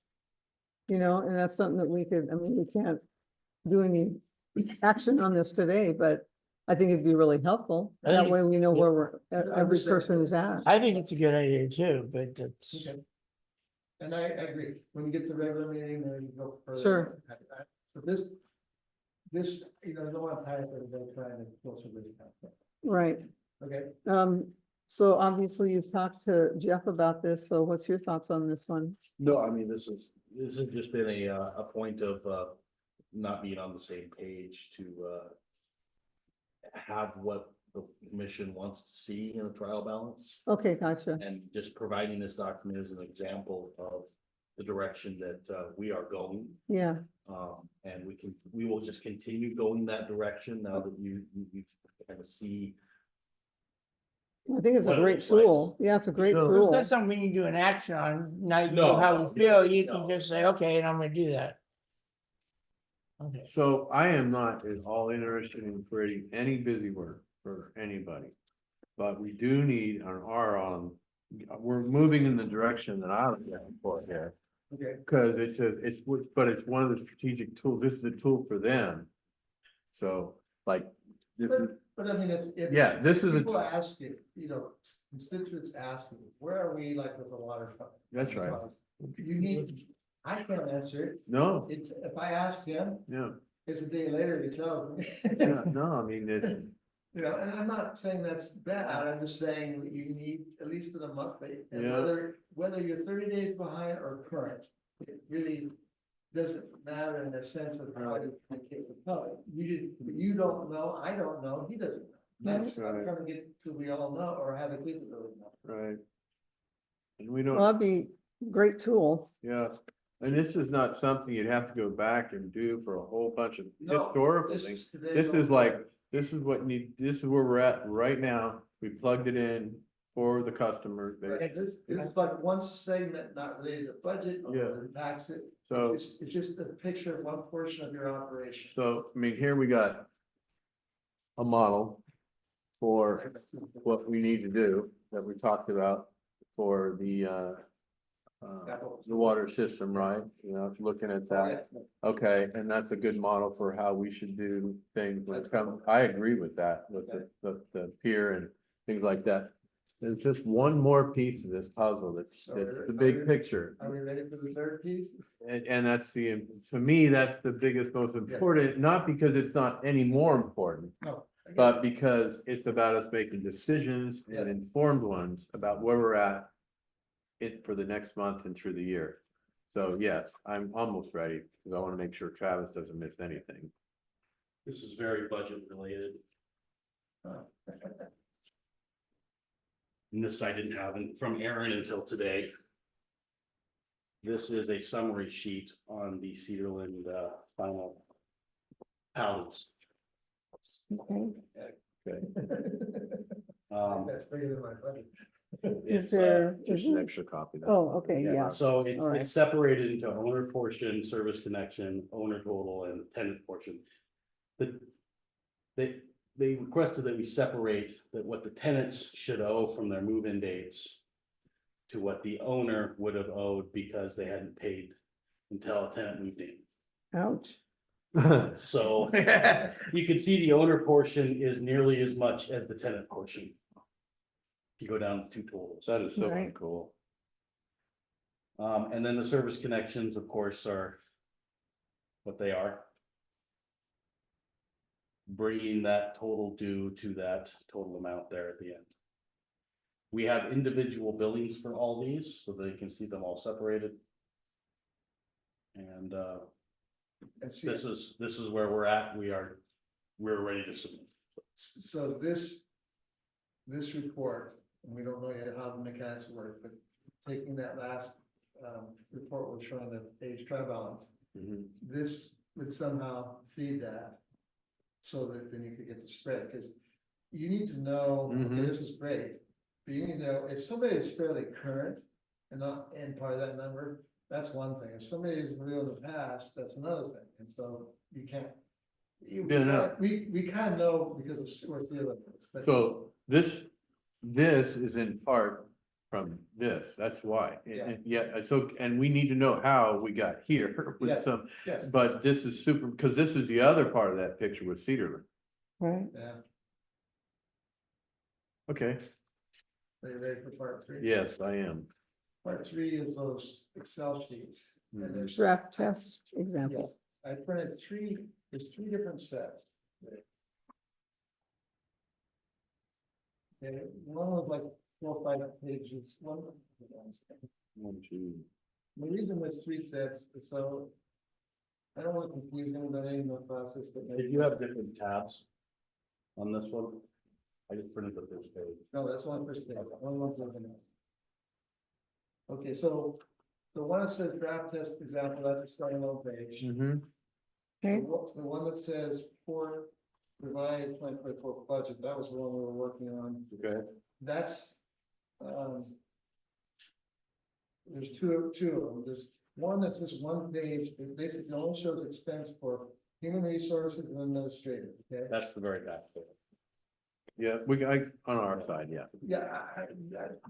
And that's something that we could, we can't do any action on this today, but I think it'd be really helpful. I think That way we know yeah. where every person is at. I think it's a good idea too, but it's, Okay. And I agree, when you get the regular meeting, then you go further. Sure. But this, I don't want to tie up everybody trying to go through this. kind of thing. Right. Okay, So obviously you've talked to Jeff about this, so what's your thoughts on this one? No, I mean, this has just been a point of, not being on the same page to, have what the commission wants to see in a trial balance. Okay, gotcha. And just providing this document as an example of the direction that, we are going. Yeah, And we will just continue going that direction now that you kind of see. I think it's a What it great looks like. tool. Yeah, it's a great No. tool. that's something we need to do an action on, now you No, know how no, we feel, you can no. just say, okay, and I'm gonna do that. Okay, So I am not at all interested in creating any busy work for anybody. But we do need we're moving in the direction that I was going for here. okay, Cause it's one of the strategic tools, this is a tool for them. So like, this is, but I mean, if. Yeah, this is a- People ask you, constituents ask you, where are we like with the water fund? that's right, I can't answer it, no, if I ask him, yeah, it's a day later, he tells me. no, I mean, it's, And I'm not saying that's bad, I'm just saying that you need at least in a month, and Yeah. whether you're 30 days behind or current, it really doesn't matter in the sense of how to communicate with the public. You don't know, I don't know, he doesn't know. That's, I'm Right. trying to get to we all know or have a capability know. right. And we Well, don't, that'd be a great tool. yeah, and this is not something you'd have to go back and do for a whole bunch of No, historical This things. is today. This is like, this is this is where we're at right now, we plugged it in for the customer. Right, this is like one segment not related to budget or Yeah. what impacts it. So, It's just a picture of one portion of your operation. so, I mean, here we got a model for what we need to do that we talked about for the water system, right? Looking at that. Okay, and that's a good model for how we should do things when it comes, I agree with that, with the pier and things like that. There's just one more piece of this puzzle that's the big picture. Are we ready for the third piece? And that's to me, that's the biggest, most important, not because it's not any more important. No. but because it's about us making decisions Yes. and informed ones about where we're at. It for the next month and through the year. So yes, I'm almost ready, because I wanna make sure Travis doesn't miss anything. This is very budget related. And this I didn't have from Aaron until today. This is a summary sheet on the Cedarland final pallets. Okay. That's bigger than my budget. It's, Just an extra copy. that's Oh, all. okay, yeah. so it's, All right. it's separated into owner portion, service connection, owner total, and tenant portion. They requested that we separate that what the tenants should owe from their move-in dates to what the owner would have owed because they hadn't paid until a tenant moved in. Ouch. So you can see the owner portion is nearly as much as the tenant portion. If you go down to two totals. That is so Right. cool. And then the service connections, of course, are what they are. Bringing that total due to that total amount there at the end. We have individual billings for all these, so they can see them all separated. And And see, this is where we're at. We're ready to submit. so this report, and we don't know yet how the mechanics work, but taking that last report was showing the age trial balance, Mhm. this would somehow feed that. So that then you could get the spread, because you need to know, okay, Mhm. this is great. But you need to know, if somebody is fairly current and not in part of that number, that's one thing. If somebody is real in the past, that's another thing. And so you can't. Yeah, no. We kind of know because we're feeling this, but. So this is in part from this, that's why. Yeah, so, and we need to know how we got here with Yes. some, Yes, but this is super, because this is the other part of that picture with Cedarland. Right. yeah, Okay, are you ready for part three? yes, I am. Part three is those Excel sheets. And Mhm. there's. Draft test example. Yes, I printed there's three different sets. Okay, one was like 4 or 5 pages, one. One, two. The reason there's three sets is so. I don't want to confuse anybody in the process, but. Did you have different tabs on this one? I just printed the first page. No, that's on first page, one was nothing else. Okay, so the one that says draft test example, that's a starting on page. Mm-hmm. Okay. The one that says for revised 2024 budget, that was the one we were working on. Okay. That's, there's two of them. There's one that's this one page that basically only shows expense for human resources and administrative, okay? That's the very back. Yeah, on our side, yeah. Yeah,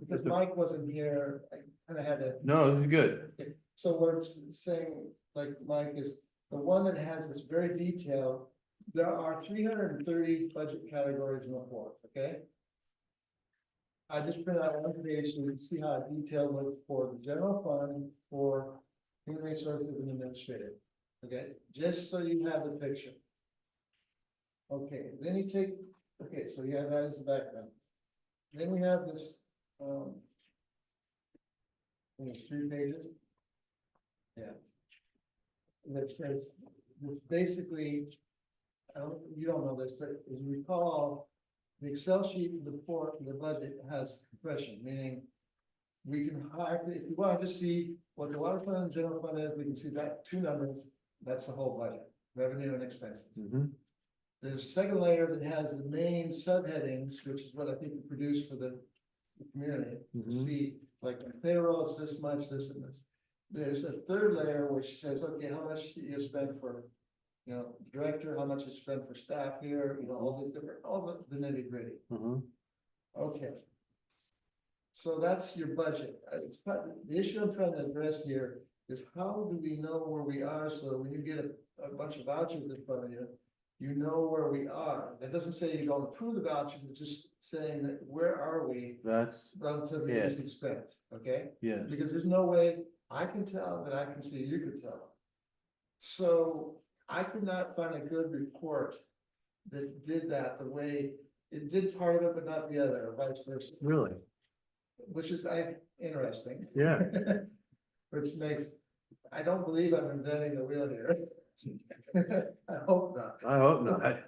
because Mike wasn't here, I kind of had to. No, this is good. So what I'm saying, like Mike, is the one that has this very detailed, there are 330 budget categories in the report, okay? I just printed out one page so you can see how I detailed it for the general fund, for human resources and administrative, okay? Just so you have the picture. Okay, then you take, okay, so yeah, that is the background. Then we have this, there's 3 pages. Yeah. That says, it's basically, you don't know this, but as you recall, the Excel sheet for the budget has compression, meaning we can hire, if you want to just see what the water fund and general fund is, we can see that 2 numbers, that's the whole budget, revenue and expenses. Mm-hmm. There's a second layer that has the main subheadings, which is what I think we produce for the community to Mhm. see, like payroll is this much, this and this. There's a third layer which says, okay, how much do you spend for, you know, director, how much you spend for staff here, you know, all the different, all the nitty gritty. Mm-hmm. Okay. So that's your budget. The issue I'm trying to address here is how do we know where we are? So when you get a bunch of vouchers in front of you, you know where we are. That doesn't say you don't approve the voucher, it's just saying that where are we That's, relative to Yeah. this expense, okay? yes. Because there's no way I can tell that I can see, you could tell. So I could not find a good report that did that the way it did part of it, but not the other, or vice versa, Really? which is interesting. Yeah. Which makes, I don't believe I'm inventing the wheel here. I hope not. I hope not.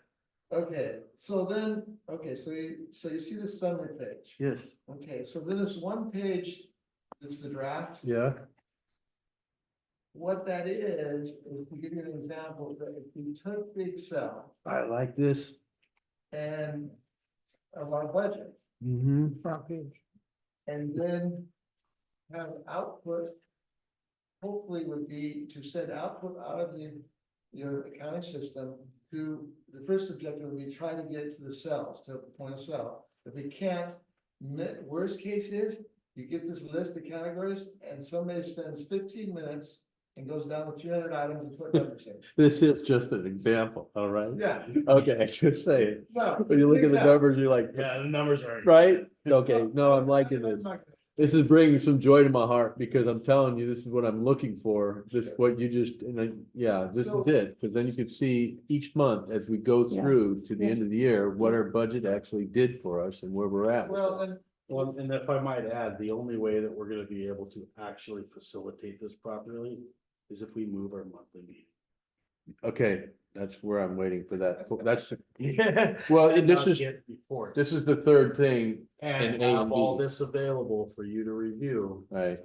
Okay, so then, okay, so you see the summary page. Yes. Okay, so then this one page, this is the draft. Yeah. What that is to give you an example, that if you took the Excel I like this. and of our budget, Mm-hmm. Front page. and then have output, hopefully would be to send output out of your accounting system to, the first objective would be try to get to the cells, to a point of cell. If we can't, worst case is, you get this list of categories and somebody spends 15 minutes and goes down to 300 items and put numbers in. This is just an example, all right? Yeah. Okay, I should say it. No. When you look at the numbers, you're like, Yeah, the numbers are. right? Okay, no, I'm liking I'm this. not- This is bringing some joy to my heart because I'm telling you, this is what I'm looking for. This is what you just, and I, yeah, this is it. Cause then you can see each month as we go Yeah. through to the Yeah. end of the year, what our budget actually did for us and where we're at. with Well, it. and Well, and if I might add, the only way that we're gonna be able to actually facilitate this properly is if we move our monthly meeting. Okay, that's where I'm waiting for that. That's, Yeah. well, And this not is, get reports. this is the third thing, And and A have and all B. this available for you to review right?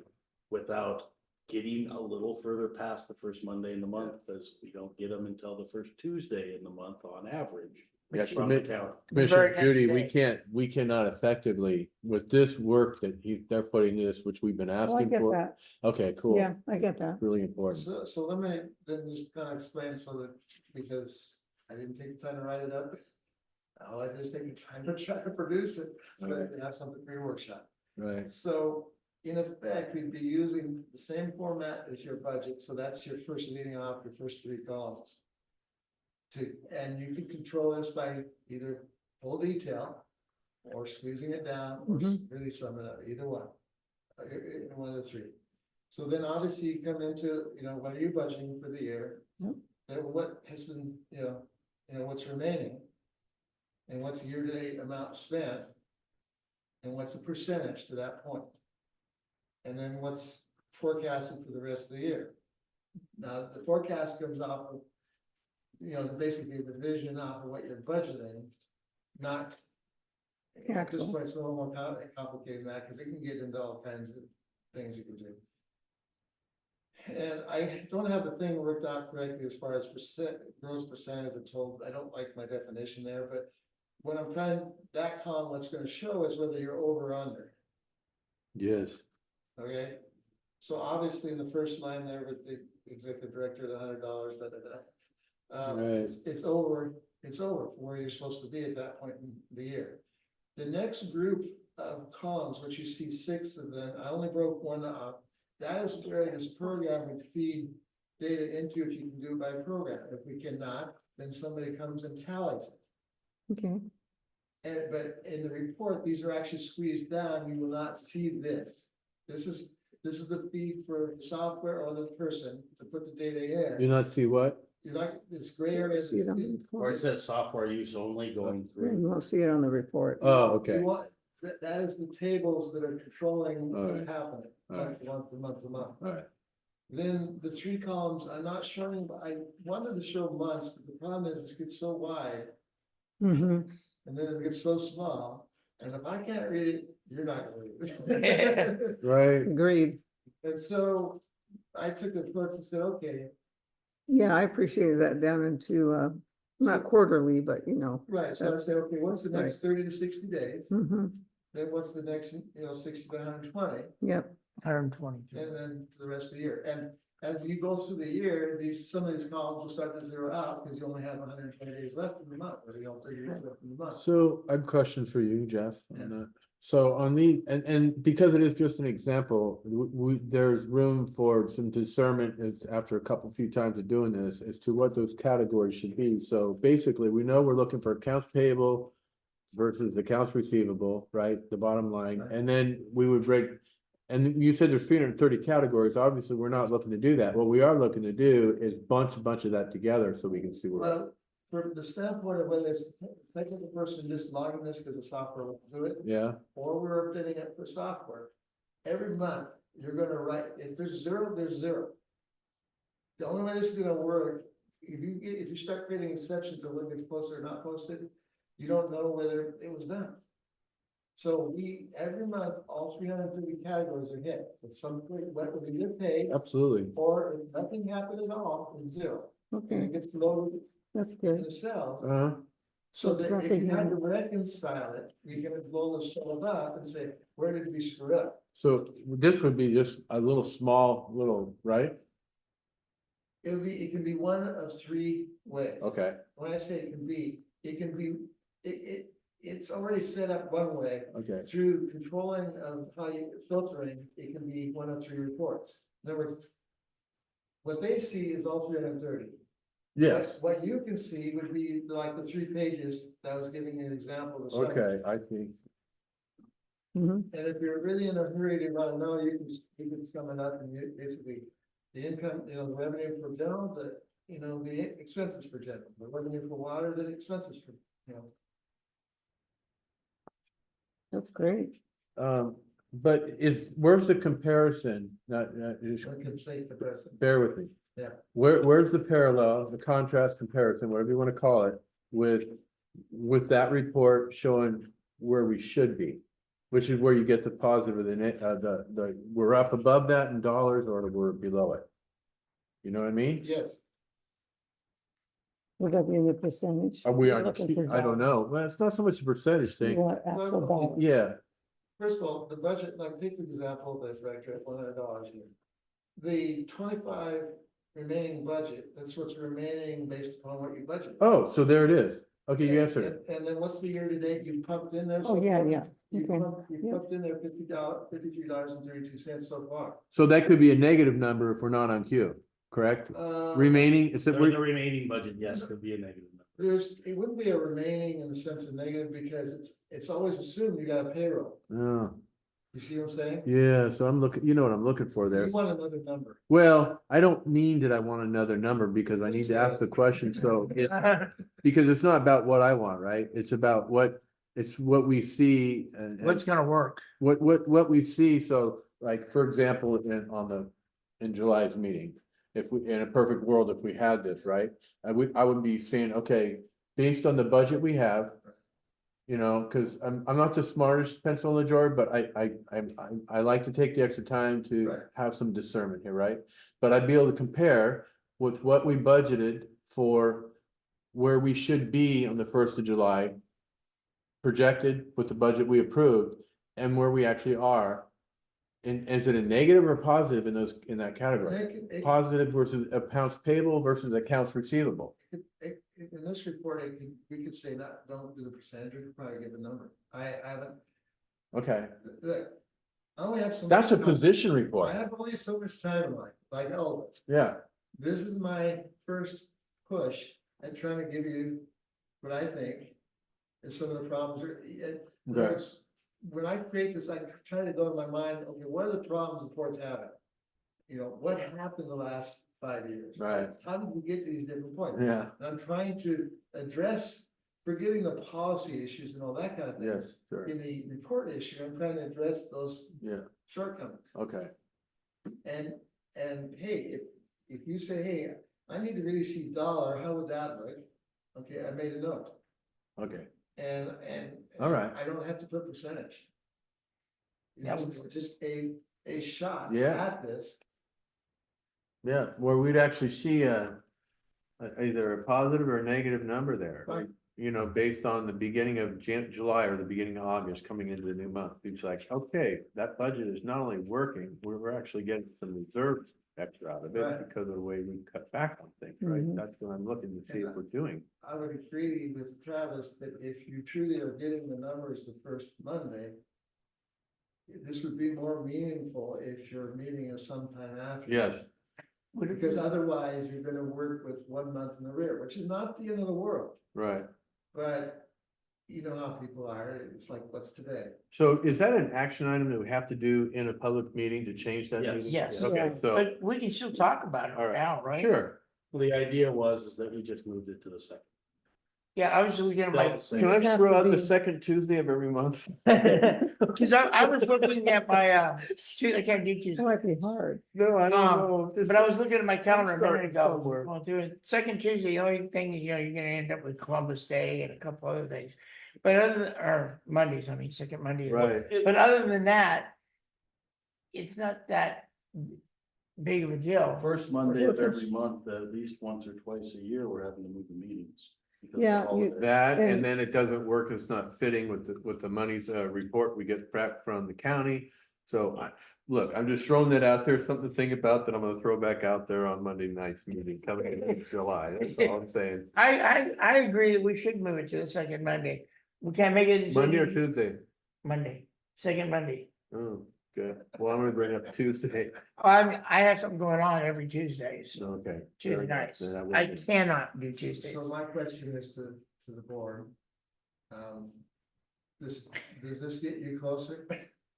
without getting a little further past the first Monday in the month, because we don't get them until the first Tuesday in the month on average. Yeah, From the county. Commissioner next Judy, day. we cannot effectively, with this work that they're putting this, which we've been Well, I asking get for. that. Okay, cool. Yeah, I get that. Really important. so let me then just kind of explain so that, because I didn't take the time to write it up. All I did is take the time to try to produce it, so that I can have something for your workshop. Right, So in effect, we'd be using the same format as your budget, so that's your first leading off, your first three columns. And you can control this by either full detail or squeezing it down, or really summing it up, either one. One of the three. So then obviously you come into, what are you budgeting for the year? Yep. Then what has been, what's remaining? And what's the year-to-date amount spent? And what's the percentage to that point? And then what's forecasted for the rest of the year? Now, the forecast comes off of, basically the vision off of what you're budgeting, not. At this Actual. point, it's a little more complicated than that, because it can get into all kinds of things you can do. And I don't have the thing worked out correctly as far as gross percentage of total. I don't like my definition there, but what I'm trying, that column, what's gonna show is whether you're over or under, yes, okay? So obviously in the first line there with the executive director, the $100, da, da, da. Right. It's over for where you're supposed to be at that point in the year. The next group of columns, which you see 6 of them, I only broke one up. That is where this program would feed data into, if you can do it by program. If we cannot, then somebody comes and tallies it. Okay, But in the report, these are actually squeezed down. You will not see this. This is the feed for the software or the person to put the data in. you not see what? You're not, this gray area. see it on the Or it report. says software use only going Yeah, through. you won't see it on the report. Oh, okay. You want, that is the tables that are controlling what's Alright. happening, month to month to month to month. All right, Then the 3 columns, I'm not showing, but I wanted to show months, but the problem is it gets so wide Mm-hmm. and then it gets so small. And if I can't read it, you're not gonna read it. right, Agreed. And so I took the approach and said, okay, Yeah, I appreciated that down into, not quarterly, but right, so I said, okay, what's the next 30 to 60 days? Mm-hmm. Then what's the next, 60 to 120? Yep, 123. And then to the rest of the year. And as you go through the year, some of these columns will start to zero out because you only have 120 days left in the month, or 30 days left in the month. so I have a question for you, Jeff, Yeah. on that. So on the, and because it is just an example, there's room for some discernment after a few times of doing this as to what those categories should be. So basically, we know we're looking for accounts payable versus accounts receivable, right? The bottom line, Right. and then we would break. And you said there's 330 categories. Obviously, we're not looking to do that. What we are looking to do is bunch a bunch of that together so we can see where. Well, from the standpoint of whether it's a technical person just logging this because the software will do it, Yeah, or we're updating it for software. Every month, you're gonna write, if there's zero, there's zero. The only way this is gonna work, if you start creating exceptions of what gets posted or not posted, you don't know whether it was done. So every month, all 330 categories are hit with some, whether we get paid, absolutely. or if nothing happened at all, it's zero. And Okay, it gets loaded that's in good. the cells. Uh, So It's that if you recognized. had to reconcile it, we can blow those cells up and say, where did we screw up? so this would be just a little small, right? It can be one of three ways. Okay, When I say it's already set up one way. okay, Through controlling of how you filtering, it can be one of three reports. In other words, what they see is all 330. yes, What you can see would be like the 3 pages that I was giving you an example of. okay, I see. Mhm. And if you're really in a hurry to want to know, you can sum it up and you basically, the income, the revenue for general, the expenses for general, the revenue for water, the expenses for, That's great. But where's the comparison? I can say the person. Bear with me. Yeah. Where's the parallel, the contrast comparison, whatever you wanna call it, with that report showing where we should be? Which is where you get the positive, we're up above that in dollars or we're below it. You know what I mean? Yes, Would that be in the percentage? Are we You're on, looking for I don't know, well, it's not so much a percentage You thing, want actual Well, dollars. yeah, first of all, the budget, like take the example that director at $100 here. The 25 remaining budget, that's what's remaining based upon what you budget. oh, so there it is, okay, you And- answered it, And then what's the year to date you pumped in there? Oh, so yeah, far? yeah, You okay, pumped yeah. in there $53.32 so far. so that could be a negative number if we're not on cue, correct? Remaining, is it, The remaining budget, yes, could be a negative number. It wouldn't be a remaining in the sense of negative because it's always assumed you got a payroll. oh, You see what I'm saying? yeah, so I'm looking, you know what I'm looking for there. You want another number. Well, I don't mean that I want another number because I need to ask the question, so because it's not about what I want, right? It's about it's what we see and. What's gonna work? What we see, so like, for example, in July's meeting. If we, in a perfect world, if we had this, right, I would be saying, okay, based on the budget we have. Cause I'm not the smartest pencil in the drawer, but I like to take the extra time Right. to have some discernment here, right? But I'd be able to compare with what we budgeted for where we should be on the 1st of July. Projected with the budget we approved and where we actually are. And is it a negative or positive in that category? Positive versus accounts payable versus accounts receivable. In this report, we could say don't do the percentage, we could probably give a number. I haven't, Okay, look, I only have so. that's much a time. position I report. have only so much time in life, like always. Yeah, This is my first push at trying to give you what I think is some of the problems are. Okay. When I create this, I try to go in my mind, okay, what are the problems the port's having? What happened the last 5 years? Right. How did we get to these different points? yeah, And I'm trying to address, forgetting the policy issues and all that kind of thing. yes, sure, In the report issue, I'm trying to address those yeah, shortcomings. okay, And hey, if you say, hey, I need to really see dollar, how would that look? Okay, I made a note. okay, And. All right. I don't have to put percentage. That This is just a shot Yeah. at this. yeah, where we'd actually see either a positive or a negative number there. Right. Based on the beginning of July or the beginning of August coming into the new month, it's like, okay, that budget is not only working, we're actually getting some reserves extra out of it Right. because of the way we cut back on things, right? Mhm. That's what I'm looking to see if we're doing. I would agree with Travis that if you truly are getting the numbers the first Monday, this would be more meaningful if your meeting is sometime after. Yes, Because otherwise you're gonna work with 1 month in the rear, which is not the end of the world, right. but you know how people are, it's like, what's today? So is that an action item that we have to do in a public meeting to change that? Yes. meeting? Yes. Okay, Yeah. so, But we can still talk about all it now, right, right? sure, Well, the idea was that we just moved it to the second. Yeah, I was looking at my. Still the same. Can I Have throw to out the be- second Tuesday of every month? Cause I was looking at my, I can't do That Tuesday. might be hard. No, I don't Um, know. This But I was is- looking at my calendar a start minute ago, somewhere. going through it. Second Tuesday, the only thing is, you're gonna end up with Columbus Day and a couple other things. But other than, or Mondays, I mean, second Monday. Right, But other than that, it's not that big of a deal. First Monday of Well, it's- every month, at least once or twice a year, we're having to move the meetings. because of the Yeah, holiday. that, and And- then it doesn't work, it's not fitting with the money's report we get back from the county. So look, I'm just throwing that out there, something to think about that I'm gonna throw back out there on Monday night's meeting coming in July, that's all I'm saying. I agree that we should move it to the second Monday. We can't make a decision. Monday or Tuesday? Monday, second Monday. Oh, good, well, I'm gonna bring up Tuesday, I have something going on every Tuesdays, okay. Tuesday nights. Then that I wouldn't be- cannot do Tuesdays. So my question is to the board. Does this get you closer?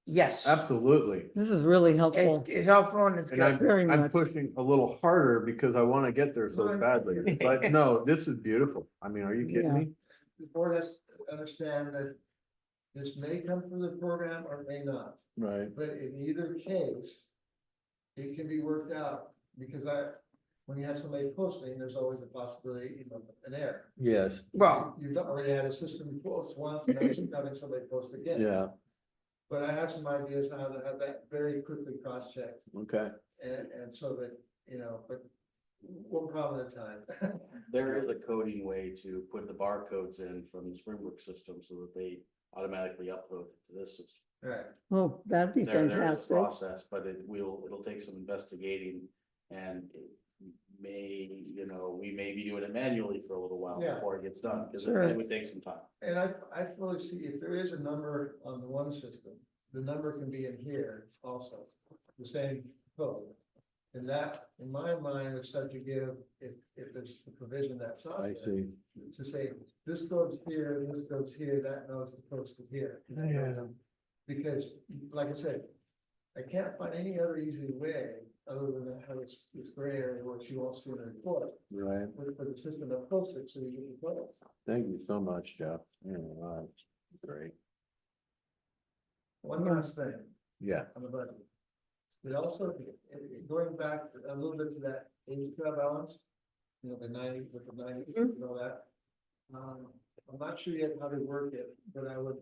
Yes, Absolutely, This is really helpful. it's helpful and it's and good. Very I'm much. pushing a little harder because I wanna get there so Right. badly, but no, this is beautiful, I mean, are you kidding Yeah. me? The board has to understand that this may come from the program or may not, Right. but in either case, it can be worked out, because when you have somebody posting, there's always a possibility, an error. Yes, Well, You've already had a system post once, and now you're having somebody post again. yeah, But I have some ideas on how to have that very quickly cross-checked, okay, and so that, but one problem at a time. There is a coding way to put the barcodes in from the Springbrook system so that they automatically upload it to this system. Right, Oh, that'd be There is a fantastic. process, but it'll take some investigating and it we may be doing it manually for a little while Yeah. before it gets done, because Sure. it would take some time. and I fully see if there is a number on the one system, the number can be in here also, the same code. And that, in my mind, would start to give, if there's a provision that's on I there, see, to say, this goes here, this goes here, that knows to post it here. Yeah. Because, like I said, I can't find any other easy way, other than to have this gray area which you won't see in the report, right, for the system to post it, so you can put it. thank you so much, Jeff, yeah, wow, that's great, One last thing. yeah, On the budget. But also, going back a little bit to that age grab balance, the 90, with the 90, and all that. I'm not sure yet how to work it, but I would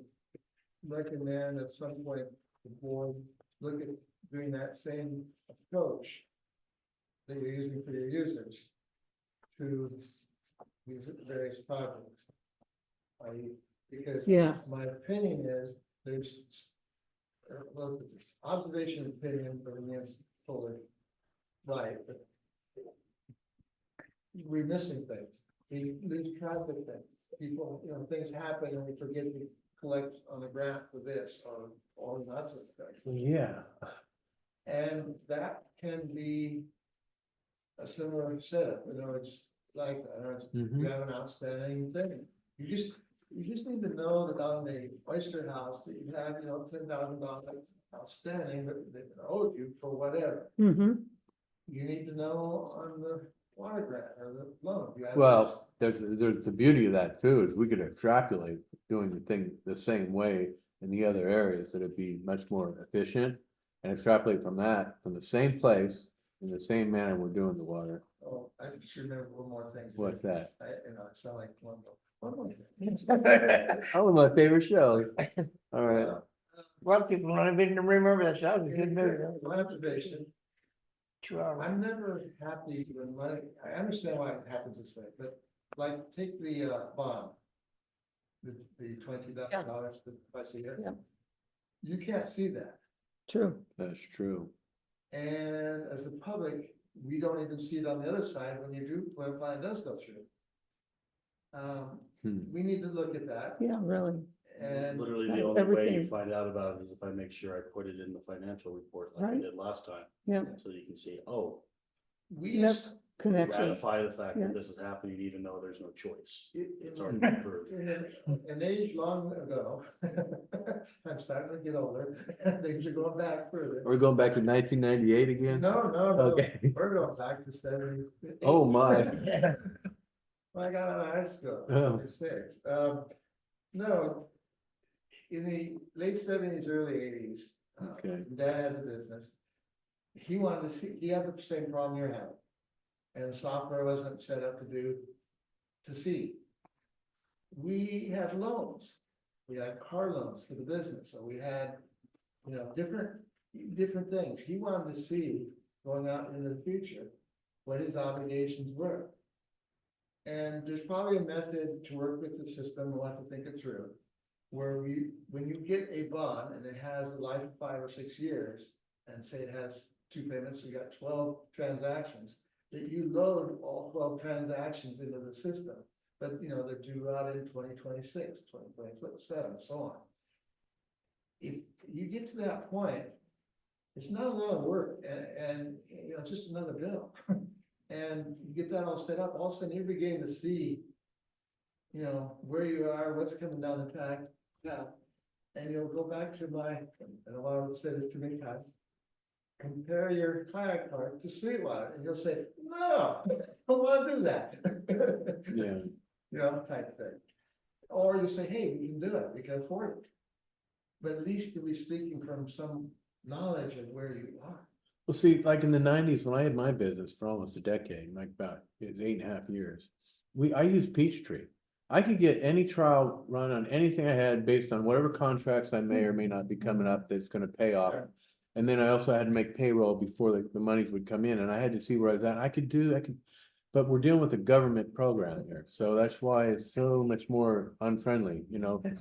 recommend at some point the board look at doing that same approach that you're using for your users to these various projects. Because Yeah. my opinion is there's well, it's observation and opinion, but against totally right, but we're missing things. We lose track of things. People, things happen and we forget to collect on a graph for this or not such thing. yeah, And that can be a similar setup, it's like, Mhm. you have an outstanding thing. You just need to know that on the Oyster House, that you have, $10,000 outstanding that owed you for whatever. Mm-hmm. You need to know on the water grant or the loan. You have well, there's the beauty of that too, is we could extrapolate doing the thing the same way in the other areas, that it'd be much more efficient. And extrapolate from that, from the same place, in the same manner we're doing the water, Oh, I just remember one more thing. what's that? I sound like one more thing. Oh, my favorite shows, all right, Uh, A lot of people don't even remember that, so that was a good movie. That was My observation, 2 hours. I'm never happy when money, I understand why it happens this way, but like, take the bond. The $22,000 that I see here. Yeah. You can't see that, True. that's true, and as the public, we don't even see it on the other side when you do, when a fine does go through. We need to look at that, Yeah, really. and Literally, Right, the only way you everything. find out about it is if I make sure I put it in the financial report like I Right. did last time. Yeah. So you can see, oh, we That's used. connection. ratify the fact Yeah. that this is happening, even though there's no choice. In It's already been approved. an age long ago, I'm starting to get older, things are going back further. are we going back to 1998 again? No, Okay. we're going back to 70. Oh, my. When I got out of high school, Oh. 76, no. In the late seventies, early eighties. Okay. Dad had the business. He wanted to see, he had the same problem you're having. And the software wasn't set up to see. We had loans. We had car loans for the business, so we had, different things. He wanted to see going out into the future, what his obligations were. And there's probably a method to work with the system, we'll have to think it through. Where when you get a bond and it has a life of 5 or 6 years, and say it has 2 payments, so you got 12 transactions, that you load all 12 transactions into the system. But they're due out in 2026, 2027, so on. If you get to that point, it's not a lot of work and just another bill. And you get that all set up, all of a sudden you're beginning to see, where you are, what's coming down the path. And you'll go back to and a lot of said this too many times, compare your kayak park to Sweetwater, and you'll say, no, I don't want to do that. Yeah. Type thing. Or you say, hey, we can do it, we can afford it. But at least you'll be speaking from some knowledge of where you are. Well, see, like in the 90s, when I had my business for almost a decade, like about 8.5 years, I used Peachtree. I could get any trial run on anything I had based on whatever contracts I may or may not be coming up that's gonna pay off. Sure. And then I also had to make payroll before the monies would come in, and I had to see where I was at. I could, but we're dealing with a government program here, so that's why it's so much more unfriendly,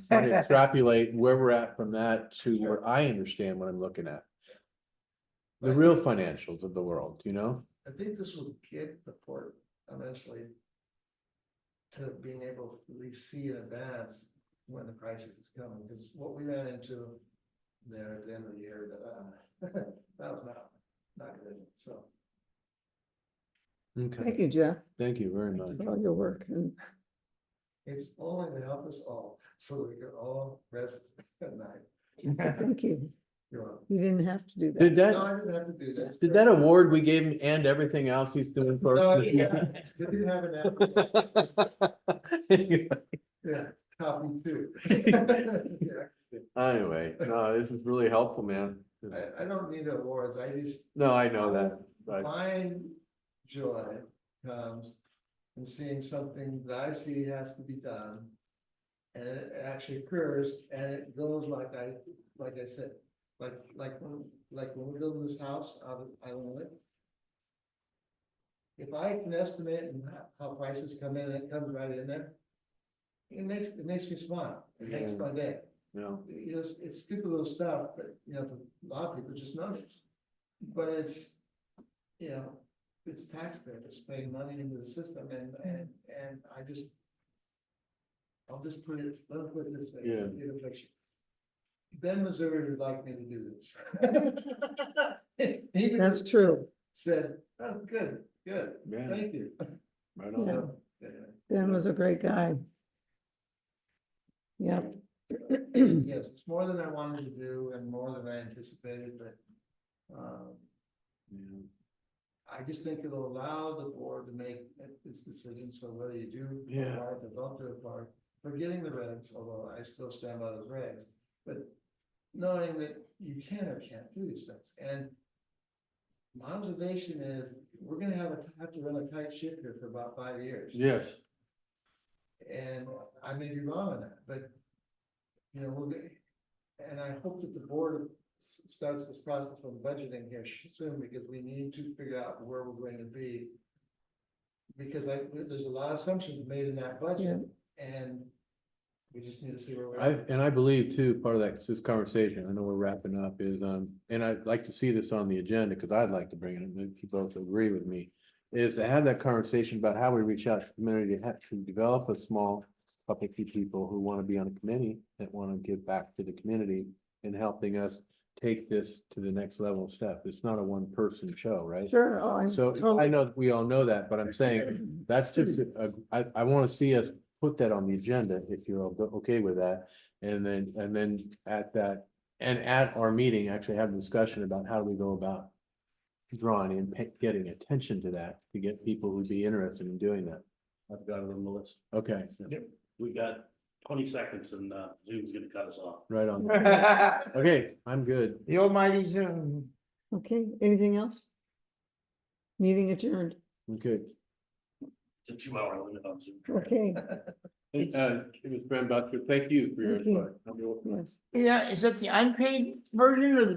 trying to extrapolate where we're at from that to where I understand what I'm looking at. The real financials of the world, I think this will get the port eventually to being able to at least see in advance when the crisis is coming, because what we ran into there at the end of the year, that was not good, so. Okay, Thank you, Jeff, thank you very much. for all your work, and It's only to help us all, so we can all rest at night. thank you. You're welcome. You didn't have to do Did that. No, I that, didn't have to do this. did that award we gave him and everything else he's doing for? No, yeah, didn't have an yeah, copy too. Yeah. Anyway, no, this is really helpful, man. I don't need awards, I just. No, I know that, but My joy comes in seeing something that I see has to be done. And it actually occurs, and it goes like I said, like when we're building this house out of Allyn. If I can estimate and how prices come in, and it comes right in there. It makes me smile, it makes my day. no, It's stupid little stuff, but to a lot of people just numbers. But it's taxpayers paying money into the system and I'll just let me put it this way. Yeah. Get a picture. Ben Missouri would like me to do this. He That's true. said, oh, good, yeah, thank you. right on. So, Ben was a great guy. Yep. yes, it's more than I wanted to do and more than I anticipated, but Yeah. I just think it'll allow the board to make its decision, so whether you do. Yeah. a part or don't do a part, forgetting the regs, although I still stand by those regs, but knowing that you can or can't do these things, and my observation is, we're gonna have to run a tight ship here for about 5 years. Yes, And I may be wrong on that, but, and I hope that the board starts this process of budgeting here soon, because we need to figure out where we're going to be. Because there's a lot of assumptions made in that budget, and we just need to see where we're at. I believe too, part of this conversation, I know we're wrapping up, is, and I'd like to see this on the agenda, because I'd like to bring it in, if you both agree with me, is to have that conversation about how we reach out to the community, to develop a small couple of people who want to be on a committee, that want to give back to the community and helping us take this to the next level of step. It's not a one-person show, right? Sure. Oh, I'm So I totally, know that we all know that, but I'm saying, that's just, I want to see us put that on the agenda, if you're okay with that. And then at that, and at our meeting, actually have a discussion about how do we go about drawing and getting attention to that, to get people who'd be interested in doing that. I've got it on the list. Okay, We got 20 seconds and Zoom's gonna cut us off. right on. The Okay, I'm good. almighty Zoom. Okay, anything else? Meeting adjourned. Okay. It's a 2-hour limit on Zoom. Okay, Ms. Brand Buster, thank you for your Thank you. input. yes. Yeah, is that the unpaid version or the